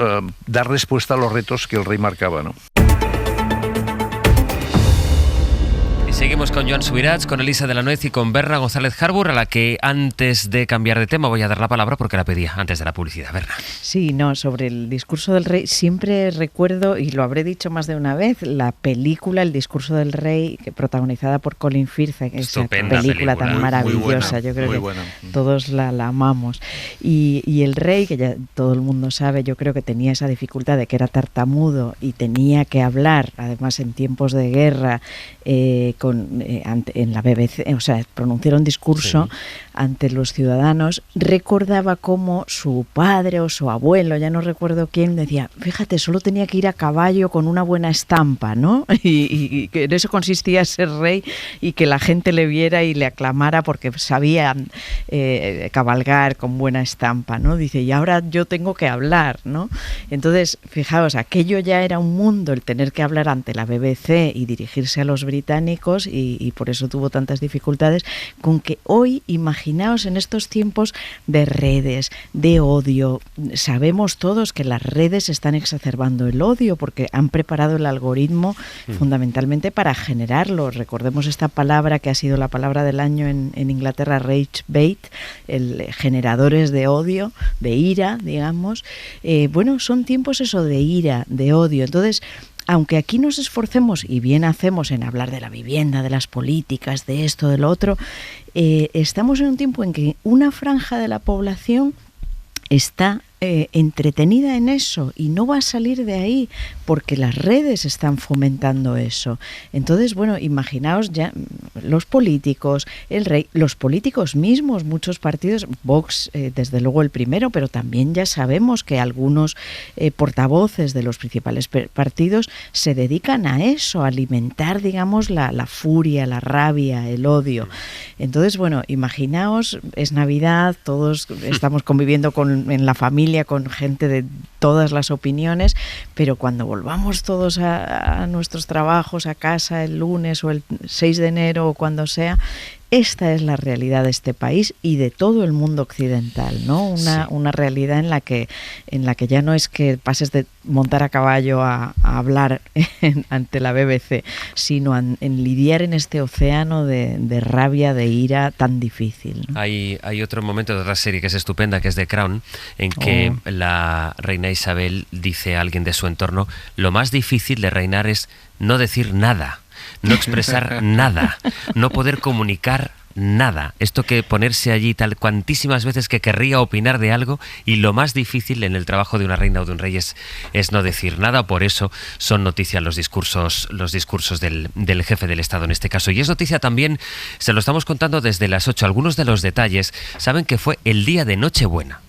dar respuesta a los retos que el rey marcaba, ¿no? Y seguimos con Joan Subirats, con Elisa de la Nuez y con Berna González Harbour, a la que antes de cambiar de tema voy a dar la palabra porque la pedía antes de la publicidad. Berna. Sí, no, sobre el discurso del rey siempre recuerdo, y lo habré dicho más de una vez, la película El discurso del rey, protagonizada por Colin Firth, esa película tan maravillosa. Yo creo que todos la amamos. Y el rey, que ya todo el mundo sabe, yo creo que tenía esa dificultad de que era tartamudo y tenía que hablar, además en tiempos de guerra, en la BBC, o sea, pronunciar un discurso ante los ciudadanos. Recordaba cómo su padre o su abuelo, ya no recuerdo quién, decía, fíjate, solo tenía que ir a caballo con una buena estampa, ¿no? Y que en eso consistía ser rey, y que la gente le viera y le aclamara porque sabía cabalgar con buena estampa, ¿no? Dice, y ahora yo tengo que hablar, ¿no? Entonces, fijaos, aquello ya era un mundo, el tener que hablar ante la BBC y dirigirse a los británicos, y por eso tuvo tantas dificultades, con que hoy, imaginaos en estos tiempos de redes, de odio, sabemos todos que las redes están exacerbando el odio porque han preparado el algoritmo fundamentalmente para generarlo. Recordemos esta palabra que ha sido la palabra del año en Inglaterra, rage bait, generadores de odio, de ira, digamos. Bueno, son tiempos eso de ira, de odio. Entonces, aunque aquí nos esforcemos, y bien hacemos, en hablar de la vivienda, de las políticas, de esto, de lo otro, estamos en un tiempo en que una franja de la población está entretenida en eso y no va a salir de ahí porque las redes están fomentando eso. Entonces, bueno, imaginaos ya los políticos, el rey, los políticos mismos, muchos partidos, Vox desde luego el primero, pero también ya sabemos que algunos portavoces de los principales partidos se dedican a eso, a alimentar, digamos, la furia, la rabia, el odio. Entonces, bueno, imaginaos, es Navidad, todos estamos conviviendo en la familia, con gente de todas las opiniones, pero cuando volvamos todos a nuestros trabajos, a casa el lunes o el 6 de enero o cuando sea, esta es la realidad de este país y de todo el mundo occidental, ¿no? Una realidad en la que ya no es que pases de montar a caballo a hablar ante la BBC, sino en lidiar en este océano de rabia, de ira tan difícil, ¿no? Hay otro momento de otra serie que es estupenda, que es The Crown, en que la reina Isabel dice a alguien de su entorno, lo más difícil de reinar es no decir nada, no expresar nada, no poder comunicar nada. Esto que ponerse allí tal cuantísimas veces que querría opinar de algo, y lo más difícil en el trabajo de una reina o de un rey es no decir nada. Por eso son noticia los discursos del jefe del Estado en este caso. Y es noticia también, se lo estamos contando desde las 8, algunos de los detalles. Saben que fue el día de Nochebuena,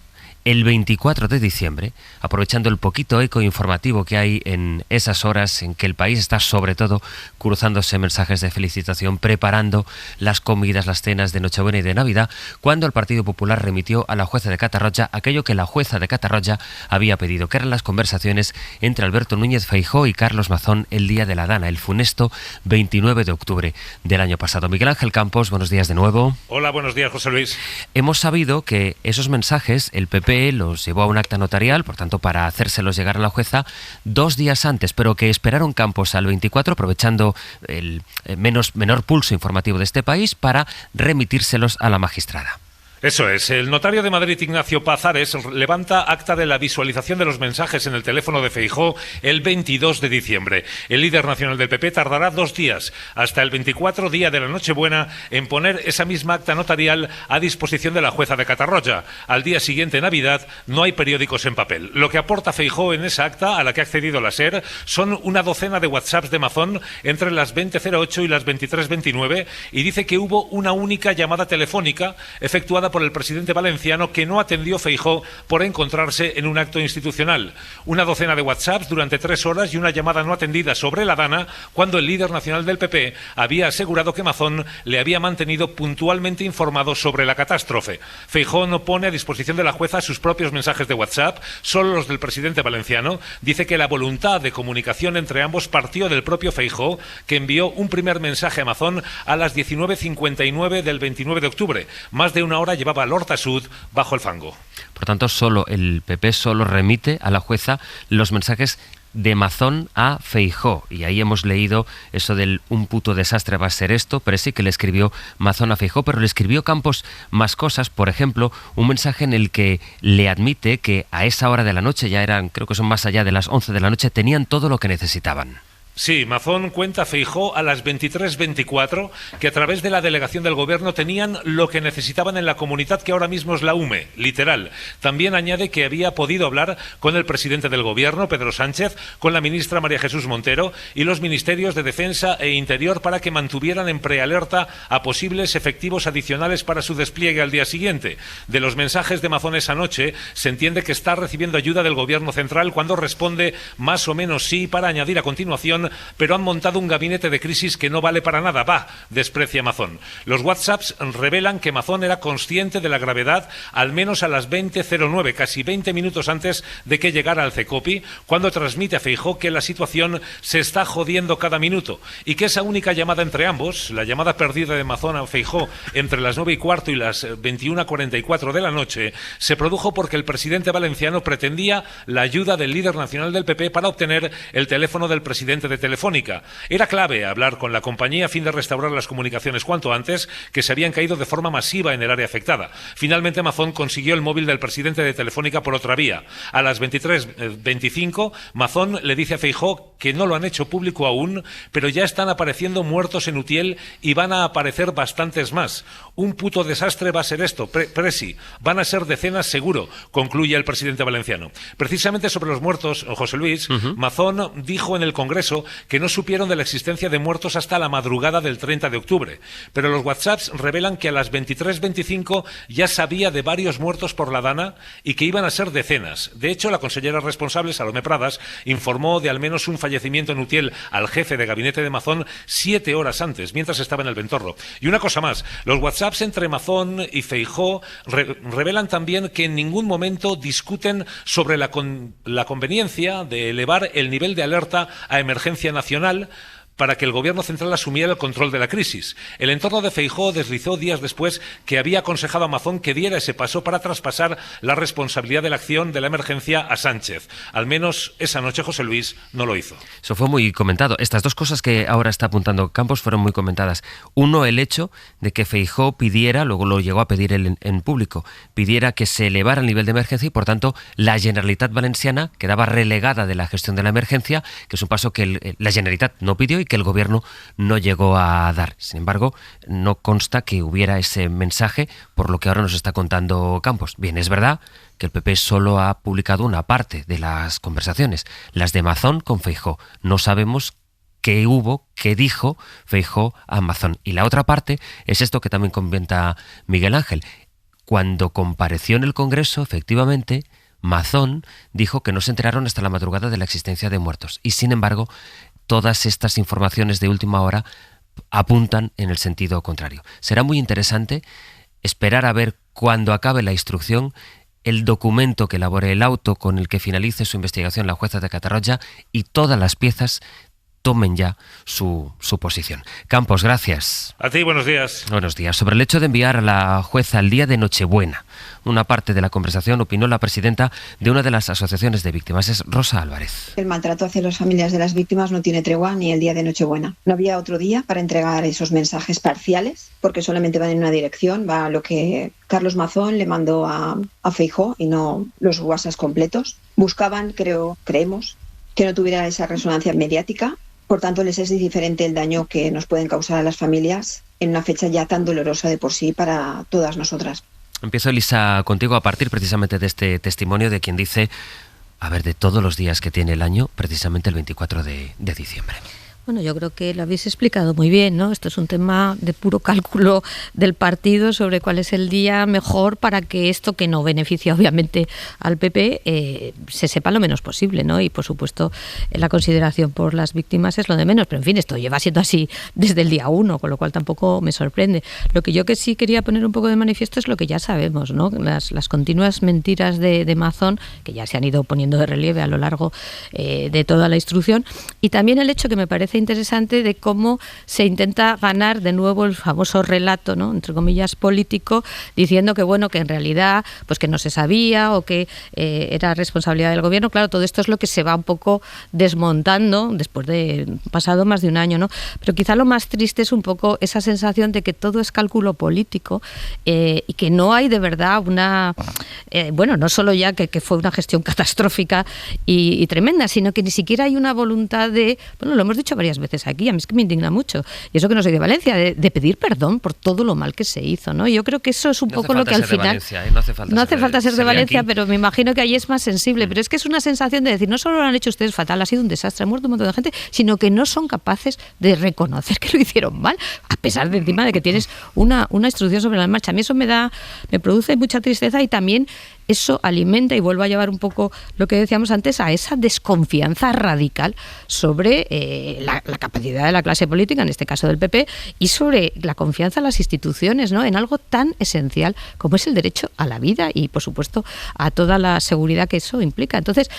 el 24 de diciembre, aprovechando el poquito eco informativo que hay en esas horas en que el país está sobre todo cruzándose mensajes de felicitación, preparando las comidas, las cenas de Nochebuena y de Navidad, cuando el Partido Popular remitió a la jueza de Catarroja aquello que la jueza de Catarroja había pedido, que eran las conversaciones entre Alberto Núñez Feijóo y Carlos Mazón el día de la Dana, el funesto 29 de octubre del año pasado. Miguel Ángel Campos, buenos días de nuevo. Hola, buenos días, José Luis. Hemos sabido que esos mensajes el PP los llevó a un acta notarial, por tanto, para hacérselos llegar a la jueza 2 días antes, pero que esperaron Campos al 24, aprovechando el menor pulso informativo de este país, para remitírselos a la magistrada. Eso es. El notario de Madrid, Ignacio Pazares, levanta acta de la visualización de los mensajes en el teléfono de Feijóo el 22 de diciembre. El líder nacional del PP tardará 2 días, hasta el 24, día de la Nochebuena, en poner esa misma acta notarial a disposición de la jueza de Catarroja. Al día siguiente, Navidad, no hay periódicos en papel. Lo que aporta Feijóo en esa acta, a la que ha accedido la SER, son una docena de WhatsApps de Mazón entre las 20:08 y las 23:29 y dice que hubo una única llamada telefónica efectuada por el presidente valenciano que no atendió Feijóo por encontrarse en un acto institucional. Una docena de WhatsApps durante 3 horas y una llamada no atendida sobre la Dana cuando el líder nacional del PP había asegurado que Mazón le había mantenido puntualmente informado sobre la catástrofe. Feijóo no pone a disposición de la jueza sus propios mensajes de WhatsApp, solo los del presidente valenciano. Dice que la voluntad de comunicación entre ambos partió del propio Feijóo, que envió un primer mensaje a Mazón a las 19:59 del 29 de octubre. Más de una hora llevaba al Hortasud bajo el fango. Por tanto, el PP solo remite a la jueza los mensajes de Mazón a Feijóo, y ahí hemos leído eso del un puto desastre va a ser esto, pero sí que le escribió Mazón a Feijóo, pero le escribió Campos más cosas, por ejemplo, un mensaje en el que le admite que a esa hora de la noche, ya eran, creo que son más allá de las 11 de la noche, tenían todo lo que necesitaban. Sí, Mazón cuenta a Feijóo a las 23:24 que a través de la delegación del gobierno tenían lo que necesitaban en la comunidad que ahora mismo es la UME, literal. También añade que había podido hablar con el presidente del gobierno, Pedro Sánchez, con la ministra María Jesús Montero y los ministerios de Defensa e Interior para que mantuvieran en prealerta a posibles efectivos adicionales para su despliegue al día siguiente. De los mensajes de Mazón esa noche se entiende que está recibiendo ayuda del gobierno central cuando responde más o menos sí, para añadir a continuación: pero han montado un gabinete de crisis que no vale para nada. Desprecia Mazón. Los WhatsApps revelan que Mazón era consciente de la gravedad al menos a las 20:09, casi 20 minutos antes de que llegara al CECOPI, cuando transmite a Feijóo que la situación se está jodiendo cada minuto y que esa única llamada entre ambos, la llamada perdida de Mazón a Feijóo entre las 9:15 y las 21:44 de la noche, se produjo porque el presidente valenciano pretendía la ayuda del líder nacional del PP para obtener el teléfono del presidente de Telefónica. Era clave hablar con la compañía a fin de restaurar las comunicaciones cuanto antes, que se habían caído de forma masiva en el área afectada. Finalmente, Mazón consiguió el móvil del presidente de Telefónica por otra vía. A las 23:25, Mazón le dice a Feijóo que no lo han hecho público aún, pero ya están apareciendo muertos en Utiel y van a aparecer bastantes más. Un puto desastre va a ser esto, Presi. Van a ser decenas seguro, concluye el presidente valenciano. Precisamente sobre los muertos, José Luis, Mazón dijo en el Congreso que no supieron de la existencia de muertos hasta la madrugada del 30 de octubre. Pero los WhatsApps revelan que a las 23:25 ya sabía de varios muertos por la Dana y que iban a ser decenas. De hecho, la consellera responsable, Salomé Pradas, informó de al menos un fallecimiento en Utiel al jefe de gabinete de Mazón 7 horas antes, mientras estaba en el Ventorro. Y una cosa más, los WhatsApps entre Mazón y Feijóo revelan también que en ningún momento discuten sobre la conveniencia de elevar el nivel de alerta a emergencia nacional para que el gobierno central asumiera el control de la crisis. El entorno de Feijóo deslizó días después que había aconsejado a Mazón que diera ese paso para traspasar la responsabilidad de la acción de la emergencia a Sánchez. Al menos esa noche José Luis no lo hizo. Eso fue muy comentado. Estas dos cosas que ahora está apuntando Campos fueron muy comentadas. Uno, el hecho de que Feijóo pidiera, luego lo llegó a pedir él en público, pidiera que se elevara el nivel de emergencia y, por tanto, la Generalitat Valenciana quedaba relegada de la gestión de la emergencia, que es un paso que la Generalitat no pidió y que el gobierno no llegó a dar. Sin embargo, no consta que hubiera ese mensaje, por lo que ahora nos está contando Campos. Bien, es verdad que el PP solo ha publicado una parte de las conversaciones, las de Mazón con Feijóo. No sabemos qué dijo Feijóo a Mazón. Y la otra parte es esto que también comenta Miguel Ángel. Cuando compareció en el Congreso, efectivamente, Mazón dijo que no se enteraron hasta la madrugada de la existencia de muertos. Y, sin embargo, todas estas informaciones de última hora apuntan en el sentido contrario. Será muy interesante esperar a ver, cuando acabe la instrucción, el documento que elabore el auto con el que finalice su investigación la jueza de Catarroja y todas las piezas tomen ya su posición. Campos, gracias. A ti, buenos días. Buenos días. Sobre el hecho de enviar a la jueza el día de Nochebuena, una parte de la conversación opinó la presidenta de una de las asociaciones de víctimas, es Rosa Álvarez. El maltrato hacia las familias de las víctimas no tiene tregua ni el día de Nochebuena. No había otro día para entregar esos mensajes parciales, porque solamente van en una dirección, va a lo que Carlos Mazón le mandó a Feijóo y no los WhatsApp completos. Buscaban, creemos, que no tuviera esa resonancia mediática. Por tanto, les es indiferente el daño que nos pueden causar a las familias en una fecha ya tan dolorosa de por sí para todas nosotras. Empiezo, Elisa, contigo a partir precisamente de este testimonio de quien dice, de todos los días que tiene el año, precisamente el 24 de diciembre. Bueno, yo creo que lo habéis explicado muy bien, ¿no? Esto es un tema de puro cálculo del partido sobre cuál es el día mejor para que esto, que no beneficia obviamente al PP, se sepa lo menos posible, ¿no? Y por supuesto la consideración por las víctimas es lo de menos, pero en fin, esto lleva siendo así desde el día 1, con lo cual tampoco me sorprende. Lo que yo que sí quería poner un poco de manifiesto es lo que ya sabemos, ¿no? Las continuas mentiras de Mazón, que ya se han ido poniendo de relieve a lo largo de toda la instrucción, y también el hecho que me parece interesante de cómo se intenta ganar de nuevo el famoso relato, ¿no?, entre comillas, político, diciendo que bueno, que en realidad pues que no se sabía o que era responsabilidad del gobierno. Claro, todo esto es lo que se va un poco desmontando después de pasado más de un año, ¿no? Pero quizá lo más triste es un poco esa sensación de que todo es cálculo político y que no hay de verdad una no solo ya que fue una gestión catastrófica y tremenda, sino que ni siquiera hay una voluntad de, bueno, lo hemos dicho varias veces aquí, a mí es que me indigna mucho, y eso que no soy de Valencia, de pedir perdón por todo lo mal que se hizo, ¿no? Yo creo que eso es un poco lo que al final... No hace falta ser de Valencia, pero me imagino que ahí es más sensible, pero es que es una sensación de decir, no solo lo han hecho ustedes fatal, ha sido un desastre, ha muerto un montón de gente, sino que no son capaces de reconocer que lo hicieron mal, a pesar de encima de que tienes una instrucción sobre la marcha. A mí eso me produce mucha tristeza, y también eso alimenta, y vuelvo a llevar un poco lo que decíamos antes, a esa desconfianza radical sobre la capacidad de la clase política, en este caso del PP, y sobre la confianza en las instituciones, ¿no?, en algo tan esencial como es el derecho a la vida y, por supuesto, a toda la seguridad que eso implica. Entonces,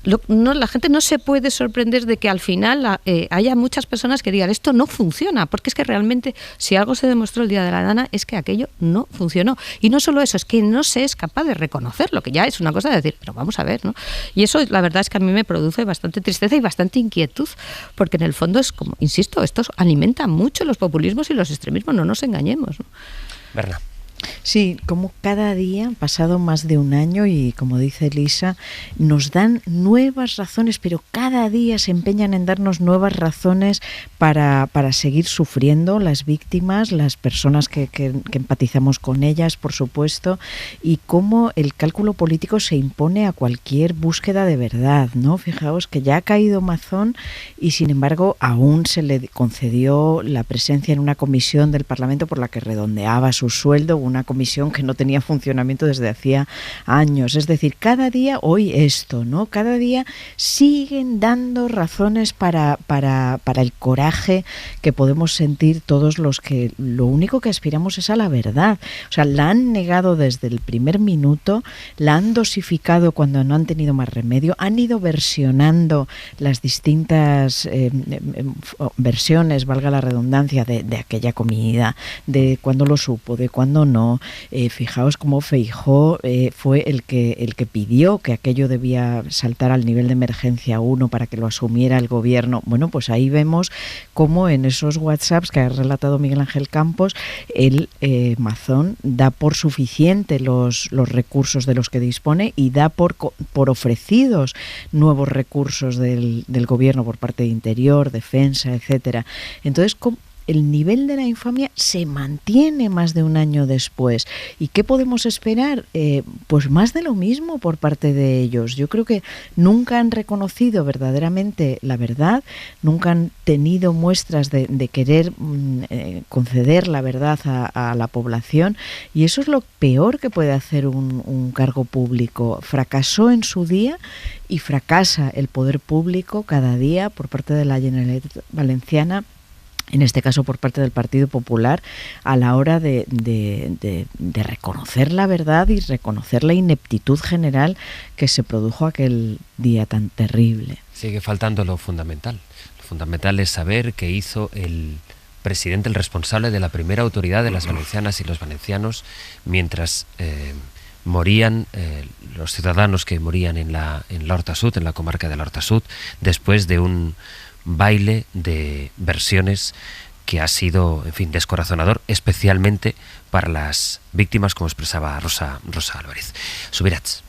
la gente no se puede sorprender de que al final haya muchas personas que digan esto no funciona, porque es que realmente si algo se demostró el día de la Dana es que aquello no funcionó. Y no solo eso, es que no se es capaz de reconocerlo, que ya es una cosa de decir, pero vamos a ver, ¿no? Y eso, la verdad es que a mí me produce bastante tristeza y bastante inquietud, porque en el fondo es como, insisto, esto alimenta mucho los populismos y los extremismos, no nos engañemos, ¿no? Berna. Sí, como cada día, pasado más de un año, y como dice Elisa, nos dan nuevas razones, pero cada día se empeñan en darnos nuevas razones para seguir sufriendo las víctimas, las personas que empatizamos con ellas, por supuesto, y cómo el cálculo político se impone a cualquier búsqueda de verdad, ¿no? Fijaos que ya ha caído Mazón y sin embargo aún se le concedió la presencia en una comisión del Parlamento por la que redondeaba su sueldo, una comisión que no tenía funcionamiento desde hacía años. Es decir, cada día, hoy esto, ¿no? Cada día siguen dando razones para el coraje que podemos sentir todos los que lo único que aspiramos es a la verdad. O sea, la han negado desde el primer minuto, la han dosificado cuando no han tenido más remedio, han ido versionando las distintas versiones, valga la redundancia, de aquella comida, de cuando lo supo, de cuando no. Fijaos cómo Feijóo fue el que pidió que aquello debía saltar al nivel de emergencia 1 para que lo asumiera el gobierno. Bueno, pues ahí vemos cómo en esos WhatsApps que ha relatado Miguel Ángel Campos, Mazón da por suficiente los recursos de los que dispone y da por ofrecidos nuevos recursos del gobierno por parte de Interior, Defensa, etcétera. Entonces, el nivel de la infamia se mantiene más de un año después. ¿Y qué podemos esperar? Pues más de lo mismo por parte de ellos. Yo creo que nunca han reconocido verdaderamente la verdad, nunca han tenido muestras de querer conceder la verdad a la población, y eso es lo peor que puede hacer un cargo público. Fracasó en su día y fracasa el poder público cada día por parte de la Generalitat Valenciana, en este caso por parte del Partido Popular, a la hora de reconocer la verdad y reconocer la ineptitud general que se produjo aquel día tan terrible. Sigue faltando lo fundamental fundamental es saber qué hizo el presidente, el responsable de la primera autoridad de las valencianas y los valencianos mientras morían los ciudadanos que morían en la Horta Sud, en la comarca de la Horta Sud, después de un baile de versiones que ha sido, en fin, descorazonador, especialmente para las víctimas, como expresaba Rosa Álvarez. Subirats.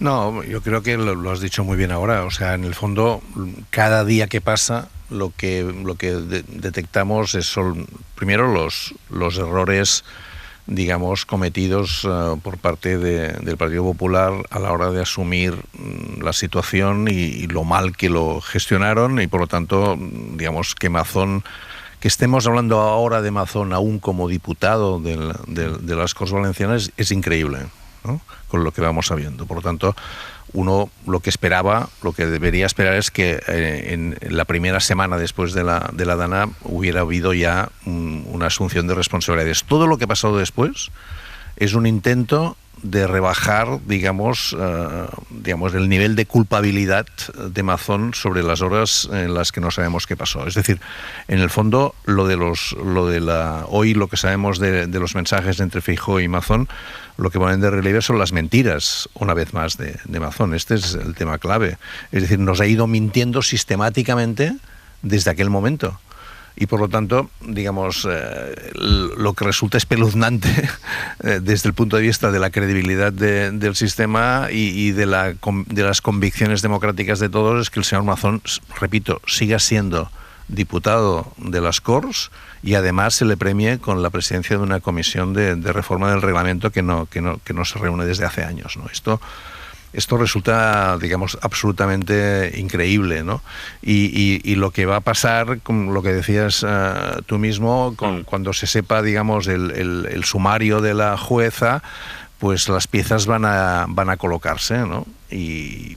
No, yo creo que lo has dicho muy bien ahora. O sea, en el fondo, cada día que pasa, lo que detectamos son primero los errores, digamos, cometidos por parte del Partido Popular a la hora de asumir la situación y lo mal que lo gestionaron, y por lo tanto, digamos, que Mazón, que estemos hablando ahora de Mazón aún como diputado de las Corts Valencianas, es increíble, ¿no?, con lo que vamos sabiendo. Por lo tanto, uno lo que debería esperar es que en la primera semana después de la Dana hubiera habido ya una asunción de responsabilidades. Todo lo que ha pasado después es un intento de rebajar, digamos, el nivel de culpabilidad de Mazón sobre las horas en las que no sabemos qué pasó. Es decir, en el fondo, hoy lo que sabemos de los mensajes entre Feijóo y Mazón, lo que ponen de relieve son las mentiras, una vez más, de Mazón. Este es el tema clave. Es decir, nos ha ido mintiendo sistemáticamente desde aquel momento. Y por lo tanto, digamos, lo que resulta espeluznante desde el punto de vista de la credibilidad del sistema y de las convicciones democráticas de todos es que el señor Mazón, repito, siga siendo diputado de las Corts y además se le premie con la presidencia de una comisión de reforma del reglamento que no se reúne desde hace años, ¿no? Esto resulta, digamos, absolutamente increíble, ¿no? Y lo que va a pasar, con lo que decías tú mismo, cuando se sepa, digamos, el sumario de la jueza, pues las piezas van a colocarse, ¿no? Y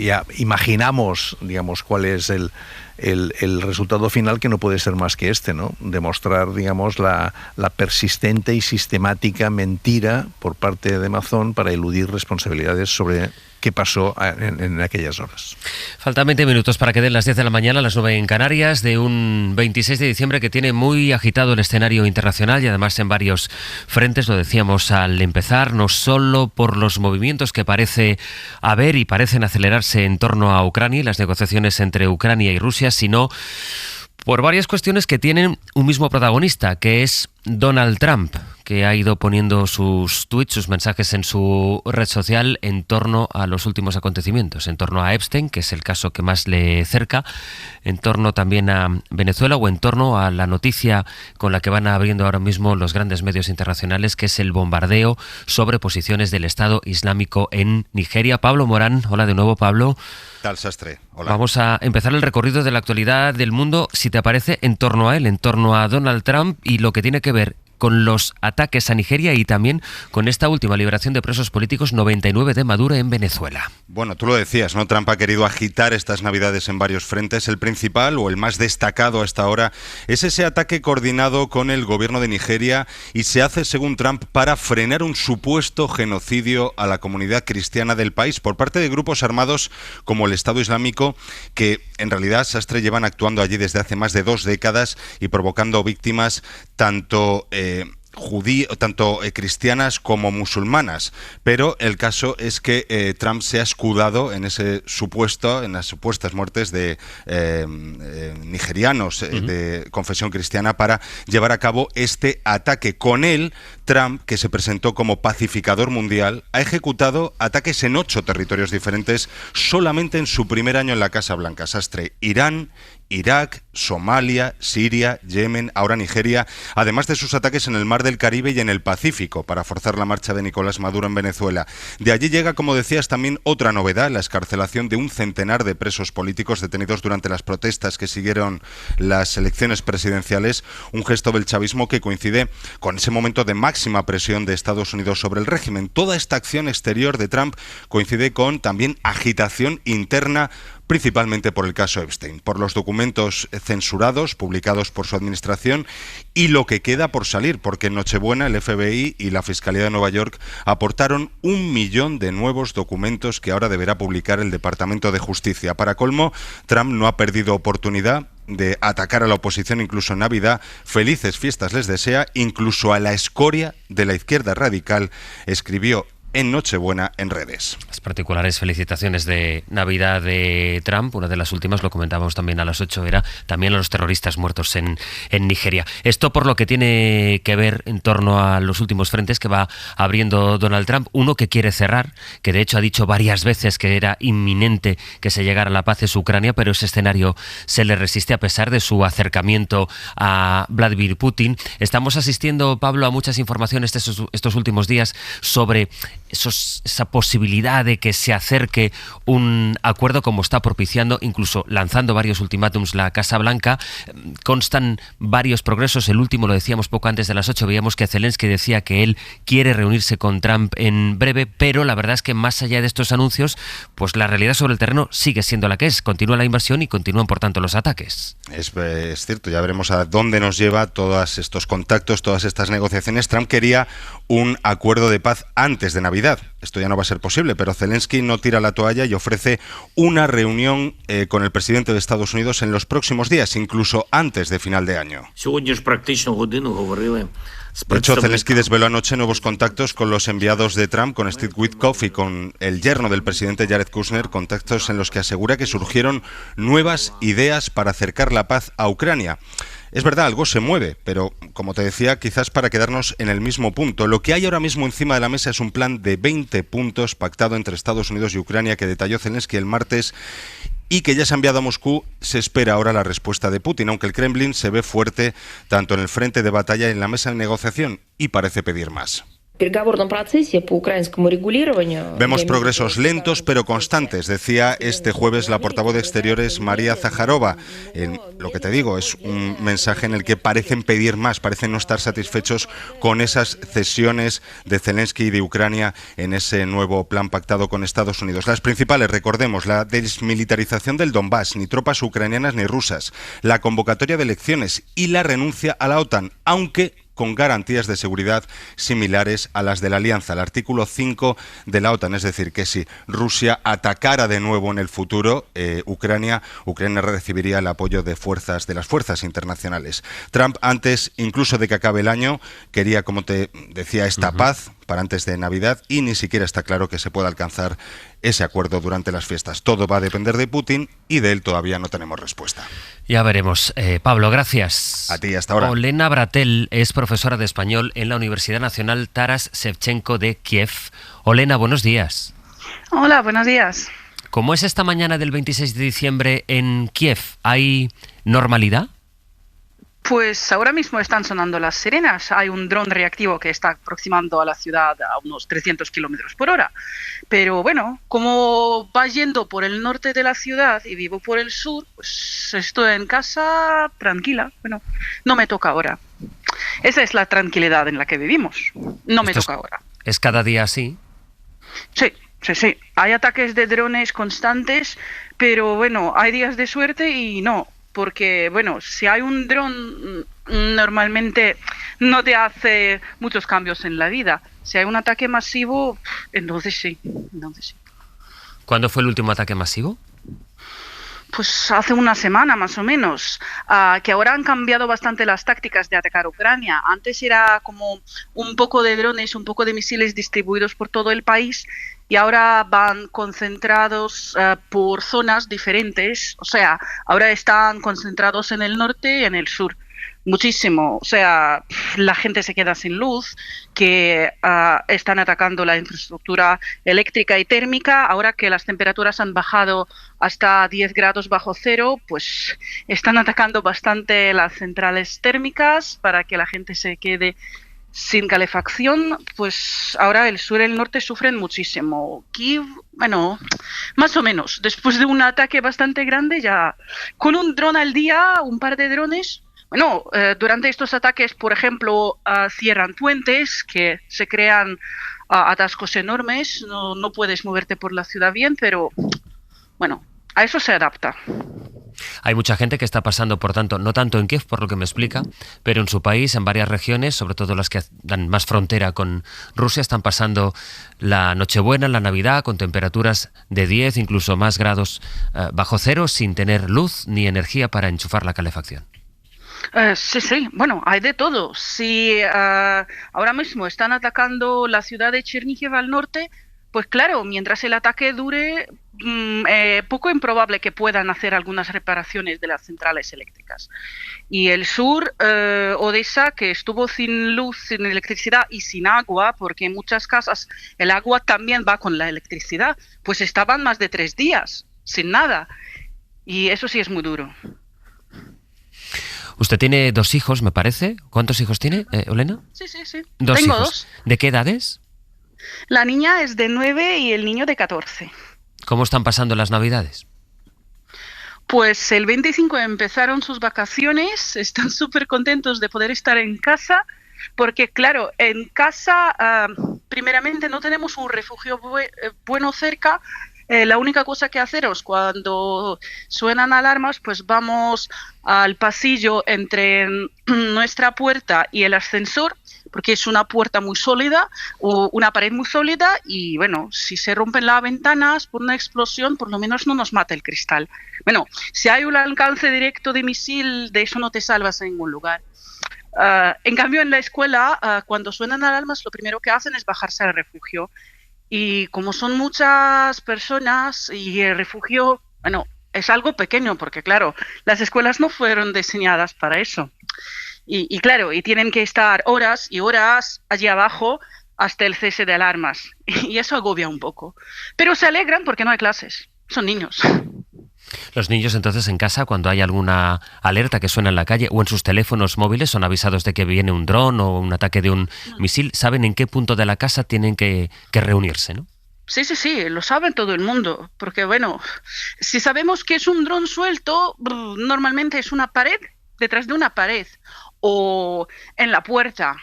ya imaginamos, digamos, cuál es el resultado final, que no puede ser más que este, ¿no? Demostrar, digamos, la persistente y sistemática mentira por parte de Mazón para eludir responsabilidades sobre qué pasó en aquellas horas. Faltan 20 minutos para que den las 10 de la mañana, las 9 en Canarias, de un 26 de diciembre que tiene muy agitado el escenario internacional y además en varios frentes, lo decíamos al empezar, no solo por los movimientos que parece haber y parecen acelerarse en torno a Ucrania y las negociaciones entre Ucrania y Rusia, sino por varias cuestiones que tienen un mismo protagonista, que es Donald Trump, que ha ido poniendo sus tweets, sus mensajes en su red social en torno a los últimos acontecimientos, en torno a Epstein, que es el caso que más le cerca, en torno también a Venezuela o en torno a la noticia con la que van abriendo ahora mismo los grandes medios internacionales, que es el bombardeo sobre posiciones del Estado Islámico en Nigeria. Pablo Morán, hola de nuevo, Pablo. ¿Qué tal, Sastre? Hola. Vamos a empezar el recorrido de la actualidad del mundo, si te parece, en torno a él, en torno a Donald Trump y lo que tiene que ver con los ataques a Nigeria y también con esta última liberación de presos políticos, 99 de Maduro en Venezuela. Bueno, tú lo decías, ¿no? Trump ha querido agitar estas Navidades en varios frentes. El principal o el más destacado hasta ahora es ese ataque coordinado con el gobierno de Nigeria y se hace, según Trump, para frenar un supuesto genocidio a la comunidad cristiana del país por parte de grupos armados como el Estado Islámico, que en realidad, Sastre, llevan actuando allí desde hace más de 2 décadas y provocando víctimas tanto cristianas como musulmanas, pero el caso es que Trump se ha escudado en en las supuestas muertes de nigerianos de confesión cristiana para llevar a cabo este ataque. Con él, Trump, que se presentó como pacificador mundial, ha ejecutado ataques en 8 territorios diferentes solamente en su primer año en la Casa Blanca. Sastre: Irán, Irak, Somalia, Siria, Yemen, ahora Nigeria, además de sus ataques en el Mar del Caribe y en el Pacífico para forzar la marcha de Nicolás Maduro en Venezuela. De allí llega, como decías, también otra novedad, la excarcelación de un centenar de presos políticos detenidos durante las protestas que siguieron las elecciones presidenciales, un gesto del chavismo que coincide con ese momento de máxima presión de Estados Unidos sobre el régimen. Toda esta acción exterior de Trump coincide con también agitación interna, principalmente por el caso Epstein, por los documentos censurados publicados por su administración y lo que queda por salir, porque en Nochebuena el FBI y la Fiscalía de Nueva York aportaron 1 millón de nuevos documentos que ahora deberá publicar el Departamento de Justicia. Para colmo, Trump no ha perdido oportunidad de atacar a la oposición incluso en Navidad. Felices fiestas les desea, incluso a la escoria de la izquierda radical, escribió en Nochebuena en redes. Las particulares felicitaciones de Navidad de Trump, una de las últimas, lo comentábamos también a las 8, era también a los terroristas muertos en Nigeria. Esto por lo que tiene que ver en torno a los últimos frentes que va abriendo Donald Trump, uno que quiere cerrar, que de hecho ha dicho varias veces que era inminente que se llegara a la paz, es Ucrania, pero ese escenario se le resiste a pesar de su acercamiento a Vladimir Putin. Estamos asistiendo, Pablo, a muchas informaciones estos últimos días sobre esa posibilidad de que se acerque un acuerdo, como está propiciando, incluso lanzando varios ultimátums la Casa Blanca. Constan varios progresos. El último lo decíamos poco antes de las 8. Veíamos que Zelensky decía que él quiere reunirse con Trump en breve, pero la verdad es que más allá de estos anuncios, pues la realidad sobre el terreno sigue siendo la que es. Continúa la invasión y continúan, por tanto, los ataques. Es cierto, ya veremos a dónde nos lleva todos estos contactos, todas estas negociaciones. Trump quería un acuerdo de paz antes de Navidad. Esto ya no va a ser posible, pero Zelensky no tira la toalla y ofrece una reunión con el presidente de Estados Unidos en los próximos días, incluso antes de final de año. De hecho, Zelensky desveló anoche nuevos contactos con los enviados de Trump, con Steve Witkoff y con el yerno del presidente Jared Kushner, contactos en los que asegura que surgieron nuevas ideas para acercar la paz a Ucrania. Es verdad, algo se mueve, pero, como te decía, quizás para quedarnos en el mismo punto. Lo que hay ahora mismo encima de la mesa es un plan de 20 puntos pactado entre Estados Unidos y Ucrania que detalló Zelensky el martes y que ya se ha enviado a Moscú. Se espera ahora la respuesta de Putin, aunque el Kremlin se ve fuerte tanto en el frente de batalla y en la mesa de negociación y parece pedir más. Vemos progresos lentos pero constantes, decía este jueves la portavoz de Exteriores María Zaharova. Lo que te digo es un mensaje en el que parecen pedir más, parecen no estar satisfechos con esas cesiones de Zelensky y de Ucrania en ese nuevo plan pactado con Estados Unidos. Las principales, recordemos, la desmilitarización del Donbass, ni tropas ucranianas ni rusas, la convocatoria de elecciones y la renuncia a la OTAN, aunque con garantías de seguridad similares a las de la Alianza. El artículo 5 de la OTAN, es decir, que si Rusia atacara de nuevo en el futuro Ucrania recibiría el apoyo de las fuerzas internacionales. Trump, antes incluso de que acabe el año, quería, como te decía, esta paz para antes de Navidad y ni siquiera está claro que se pueda alcanzar ese acuerdo durante las fiestas. Todo va a depender de Putin y de él todavía no tenemos respuesta. Ya veremos. Pablo, gracias. A ti, hasta ahora. Olena Bratel es profesora de español en la Universidad Nacional Taras Shevchenko de Kiev. Olena, buenos días. Hola, buenos días. ¿Cómo es esta mañana del 26 de diciembre en Kiev? ¿Hay normalidad? Pues ahora mismo están sonando las sirenas. Hay un dron reactivo que está aproximando a la ciudad a unos 300 kilómetros por hora. Pero bueno, como va yendo por el norte de la ciudad y vivo por el sur, pues estoy en casa tranquila. Bueno, no me toca ahora. Esa es la tranquilidad en la que vivimos. No me toca ahora. ¿Es cada día así? Sí. Sí. Hay ataques de drones constantes, pero bueno, hay días de suerte y no. Porque, bueno, si hay un dron, normalmente no te hace muchos cambios en la vida. Si hay un ataque masivo, entonces sí. ¿Cuándo fue el último ataque masivo? Pues hace una semana más o menos, que ahora han cambiado bastante las tácticas de atacar Ucrania. Antes era como un poco de drones, un poco de misiles distribuidos por todo el país y ahora van concentrados por zonas diferentes. O sea, ahora están concentrados en el norte y en el sur. Muchísimo, o sea, la gente se queda sin luz, que están atacando la infraestructura eléctrica y térmica. Ahora que las temperaturas han bajado hasta 10 grados bajo cero, pues están atacando bastante las centrales térmicas para que la gente se quede sin calefacción. Pues ahora el sur y el norte sufren muchísimo. Kiev, bueno, más o menos, después de un ataque bastante grande, ya con un dron al día, un par de drones. Bueno, durante estos ataques, por ejemplo, cierran puentes, que se crean atascos enormes, no puedes moverte por la ciudad bien, pero bueno, a eso se adapta. Hay mucha gente que está pasando, por tanto, no tanto en Kiev, por lo que me explica, pero en su país, en varias regiones, sobre todo las que dan más frontera con Rusia, están pasando la Nochebuena, la Navidad, con temperaturas de 10, incluso más grados bajo cero, sin tener luz ni energía para enchufar la calefacción. Sí, bueno, hay de todo. Si ahora mismo están atacando la ciudad de Cherníhiv al norte, pues claro, mientras el ataque dure, poco improbable que puedan hacer algunas reparaciones de las centrales eléctricas. Y el sur, Odessa, que estuvo sin luz, sin electricidad y sin agua, porque en muchas casas el agua también va con la electricidad, pues estaban más de 3 días sin nada. Y eso sí es muy duro. Usted tiene 2 hijos, me parece. ¿Cuántos hijos tiene, Olena? Sí. Tengo hijos. 2. ¿De qué edades? La niña es de 9 y el niño de 14. ¿Cómo están pasando las Navidades? Pues el 25 empezaron sus vacaciones, están súper contentos de poder estar en casa, porque claro, en casa primeramente no tenemos un refugio bueno cerca. La única cosa que haceros cuando suenan alarmas, pues vamos al pasillo entre nuestra puerta y el ascensor, porque es una puerta muy sólida o una pared muy sólida y bueno, si se rompen las ventanas por una explosión, por lo menos no nos mata el cristal. Bueno, si hay un alcance directo de misil, de eso no te salvas en ningún lugar. En cambio, en la escuela, cuando suenan alarmas, lo primero que hacen es bajarse al refugio. Y como son muchas personas y el refugio, bueno, es algo pequeño porque, claro, las escuelas no fueron diseñadas para eso. Y claro, y tienen que estar horas y horas allí abajo hasta el cese de alarmas. Y eso agobia un poco. Pero se alegran porque no hay clases. Son niños. Los niños entonces en casa, cuando hay alguna alerta que suena en la calle o en sus teléfonos móviles, son avisados de que viene un dron o un ataque de un misil, saben en qué punto de la casa tienen que reunirse, ¿no? Sí, lo saben todo el mundo, porque bueno, si sabemos que es un dron suelto, normalmente es una pared, detrás de una pared, o en la puerta,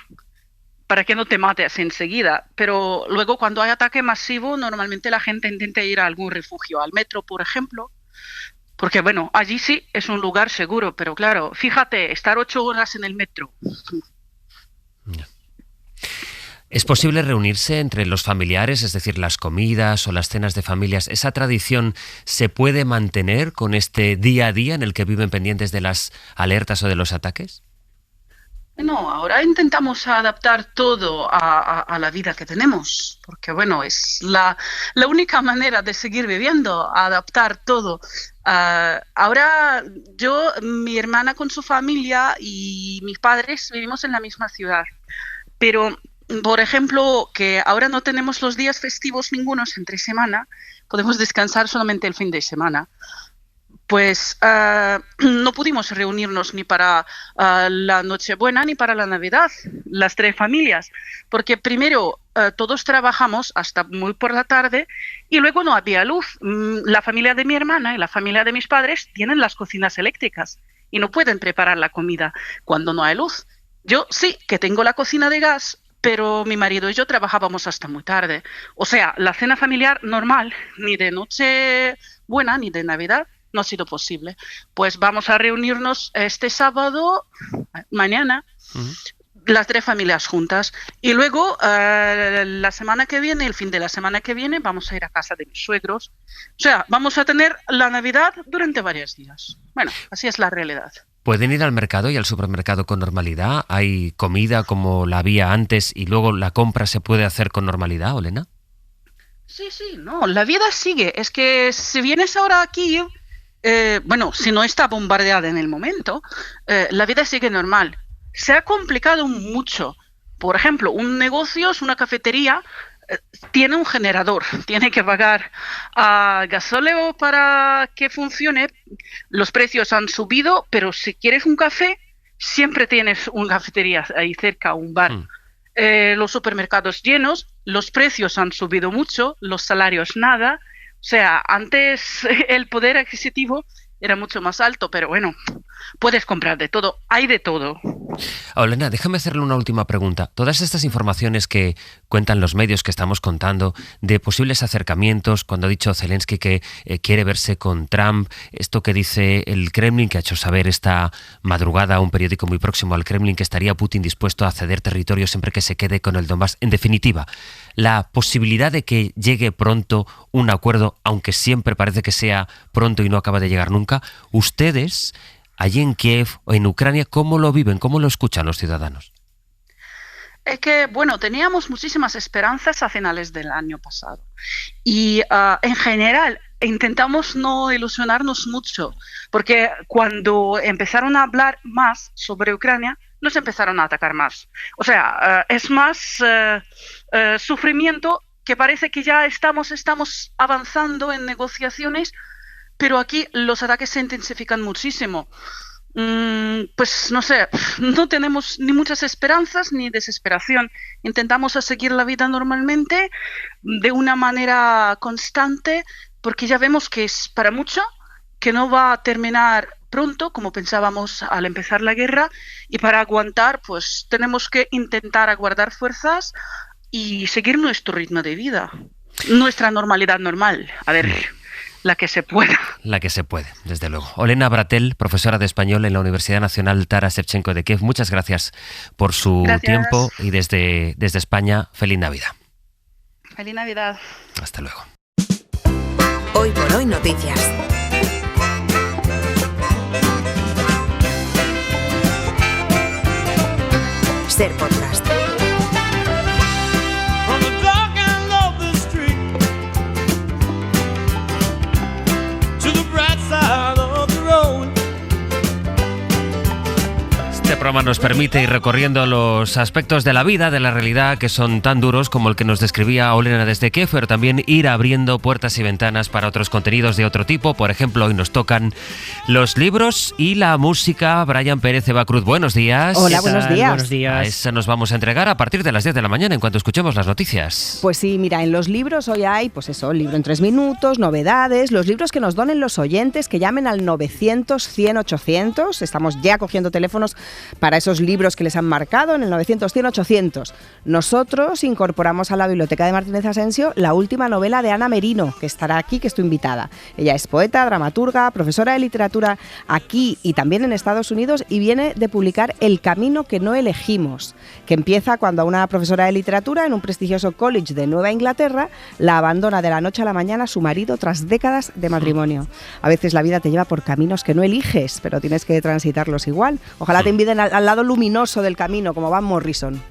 para que no te mates enseguida. Pero luego cuando hay ataque masivo, normalmente la gente intenta ir a algún refugio, al metro, por ejemplo, porque bueno, allí sí es un lugar seguro, pero claro, fíjate, estar 8 horas en el metro. ¿Es posible reunirse entre los familiares, es decir, las comidas o las cenas de familias? ¿Esa tradición se puede mantener con este día a día en el que viven pendientes de las alertas o de los ataques? No, ahora intentamos adaptar todo a la vida que tenemos, porque bueno, es la única manera de seguir viviendo, adaptar todo. Ahora mi hermana con su familia y mis padres vivimos en la misma ciudad, pero por ejemplo, que ahora no tenemos los días festivos ningunos entre semana, podemos descansar solamente el fin de semana. Pues no pudimos reunirnos ni para la Nochebuena ni para la Navidad, las 3 familias, porque primero todos trabajamos hasta muy por la tarde y luego no había luz. La familia de mi hermana y la familia de mis padres tienen las cocinas eléctricas y no pueden preparar la comida cuando no hay luz. Yo sí que tengo la cocina de gas, pero mi marido y yo trabajábamos hasta muy tarde. O sea, la cena familiar normal, ni de Nochebuena ni de Navidad, no ha sido posible. Pues vamos a reunirnos este sábado, mañana, las 3 familias juntas. Y luego, la semana que viene, el fin de la semana que viene, vamos a ir a casa de mis suegros. O sea, vamos a tener la Navidad durante varios días. Bueno, así es la realidad. ¿Pueden ir al mercado y al supermercado con normalidad? ¿Hay comida como la había antes y luego la compra se puede hacer con normalidad, Olena? Sí, no, la vida sigue. Es que si vienes ahora aquí, bueno, si no está bombardeada en el momento, la vida sigue normal. Se ha complicado mucho. Por ejemplo, un negocio, una cafetería, tiene un generador, tiene que pagar gasóleo para que funcione. Los precios han subido, pero si quieres un café, siempre tienes una cafetería ahí cerca, un bar. Los supermercados llenos, los precios han subido mucho, los salarios nada. O sea, antes el poder adquisitivo era mucho más alto, pero bueno, puedes comprar de todo, hay de todo. Olena, déjame hacerle una última pregunta. Todas estas informaciones que cuentan los medios que estamos contando de posibles acercamientos, cuando ha dicho Zelensky que quiere verse con Trump, esto que dice el Kremlin, que ha hecho saber esta madrugada un periódico muy próximo al Kremlin que estaría Putin dispuesto a ceder territorio siempre que se quede con el Donbass. En definitiva, la posibilidad de que llegue pronto un acuerdo, aunque siempre parece que sea pronto y no acaba de llegar nunca, ustedes, allí en Kiev o en Ucrania, ¿cómo lo viven? ¿Cómo lo escuchan los ciudadanos? Es que, bueno, teníamos muchísimas esperanzas a finales del año pasado y en general intentamos no ilusionarnos mucho, porque cuando empezaron a hablar más sobre Ucrania, nos empezaron a atacar más. O sea, es más sufrimiento, que parece que ya estamos avanzando en negociaciones, pero aquí los ataques se intensifican muchísimo. Pues no sé, no tenemos ni muchas esperanzas ni desesperación. Intentamos seguir la vida normalmente, de una manera constante, porque ya vemos que es para mucho, que no va a terminar pronto, como pensábamos al empezar la guerra, y para aguantar, pues tenemos que intentar aguardar fuerzas y seguir nuestro ritmo de vida, nuestra normalidad normal. A ver, la que se pueda. La que se puede, desde luego. Olena Bratel, profesora de español en la Universidad Nacional Taras Shevchenko de Kiev, muchas gracias por su tiempo y desde España, feliz Navidad. Feliz Navidad. Hasta luego. Hoy por hoy noticias. Ser Podcast. Este programa nos permite ir recorriendo los aspectos de la vida, de la realidad, que son tan duros como el que nos describía Olena desde Kiev, pero también ir abriendo puertas y ventanas para otros contenidos de otro tipo. Por ejemplo, hoy nos tocan los libros y la música. Brian Pérez, Eva Cruz, buenos días. Hola, buenos días. Buenos días. A esa nos vamos a entregar a partir de las 10 de la mañana en cuanto escuchemos las noticias. Pues sí, mira, en los libros hoy hay, pues eso, libro en 3 minutos, novedades, los libros que nos donen los oyentes, que llamen al 900-100-800. Estamos ya cogiendo teléfonos para esos libros que les han marcado en el 900-100-800. Nosotros incorporamos a la Biblioteca de Martínez Asensio la última novela de Ana Merino, que estará aquí, que es tu invitada. Ella es poeta, dramaturga, profesora de literatura aquí y también en Estados Unidos, y viene de publicar El camino que no elegimos, que empieza cuando a una profesora de literatura en un prestigioso college de Nueva Inglaterra la abandona de la noche a la mañana su marido tras décadas de matrimonio. A veces la vida te lleva por caminos que no eliges, pero tienes que transitarlos igual. Ojalá te inviten al lado luminoso del camino, como Van Morrison.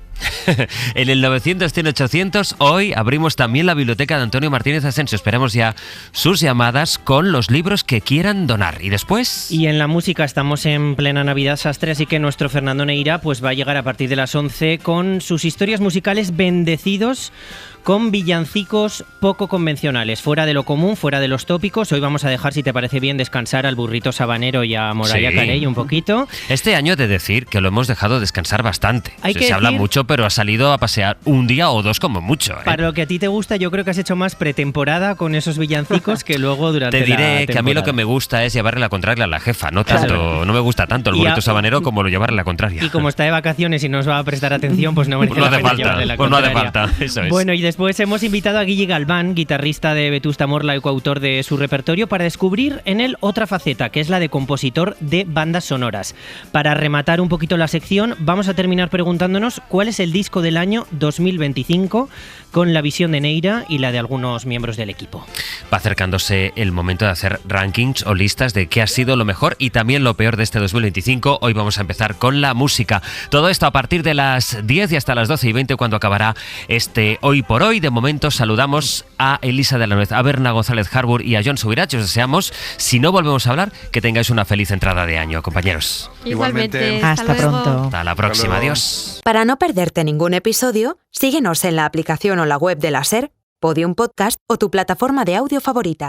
En el 900-100-800 hoy abrimos también la biblioteca de Antonio Martínez Asensio. Esperamos ya sus llamadas con los libros que quieran donar. ¿Y después? Y en la música estamos en plena Navidad Sastre, así que nuestro Fernando Neira pues va a llegar a partir de las 11 con sus historias musicales bendecidos, con villancicos poco convencionales, fuera de lo común, fuera de los tópicos. Hoy vamos a dejar, si te parece bien, descansar al burrito sabanero y a Moraya Carey un poquito. Este año he de decir que lo hemos dejado descansar bastante. Se habla mucho, pero ha salido a pasear un día o dos como mucho. Para lo que a ti te gusta, yo creo que has hecho más pretemporada con esos villancicos que luego durante la temporada. Te diré que a mí lo que me gusta es llevarle la contraria a la jefa, no me gusta tanto el burrito sabanero como lo llevarle la contraria. Y como está de vacaciones y nos va a prestar atención, pues no merece la pena llevarle la contraria. No hace falta, eso es. Bueno, y después hemos invitado a Guille Galván, guitarrista de Vetusta Morla y coautor de su repertorio, para descubrir en él otra faceta, que es la de compositor de bandas sonoras. Para rematar un poquito la sección, vamos a terminar preguntándonos cuál es el disco del año 2025, con la visión de Neira y la de algunos miembros del equipo. Va acercándose el momento de hacer rankings o listas de qué ha sido lo mejor y también lo peor de este 2025. Hoy vamos a empezar con la música. Todo esto a partir de las 10 y hasta las 12:20, cuando acabará este Hoy por Hoy. De momento saludamos a Elisa de la Nuez, a Berna González Harbour y a John Subirach. Os deseamos, si no volvemos a hablar, que tengáis una feliz entrada de año, compañeros. Igualmente. Hasta pronto. Hasta la próxima. Adiós. Para no perderte ningún episodio, síguenos en la aplicación o la web de la SER, Podium Podcast o tu plataforma de audio favorita.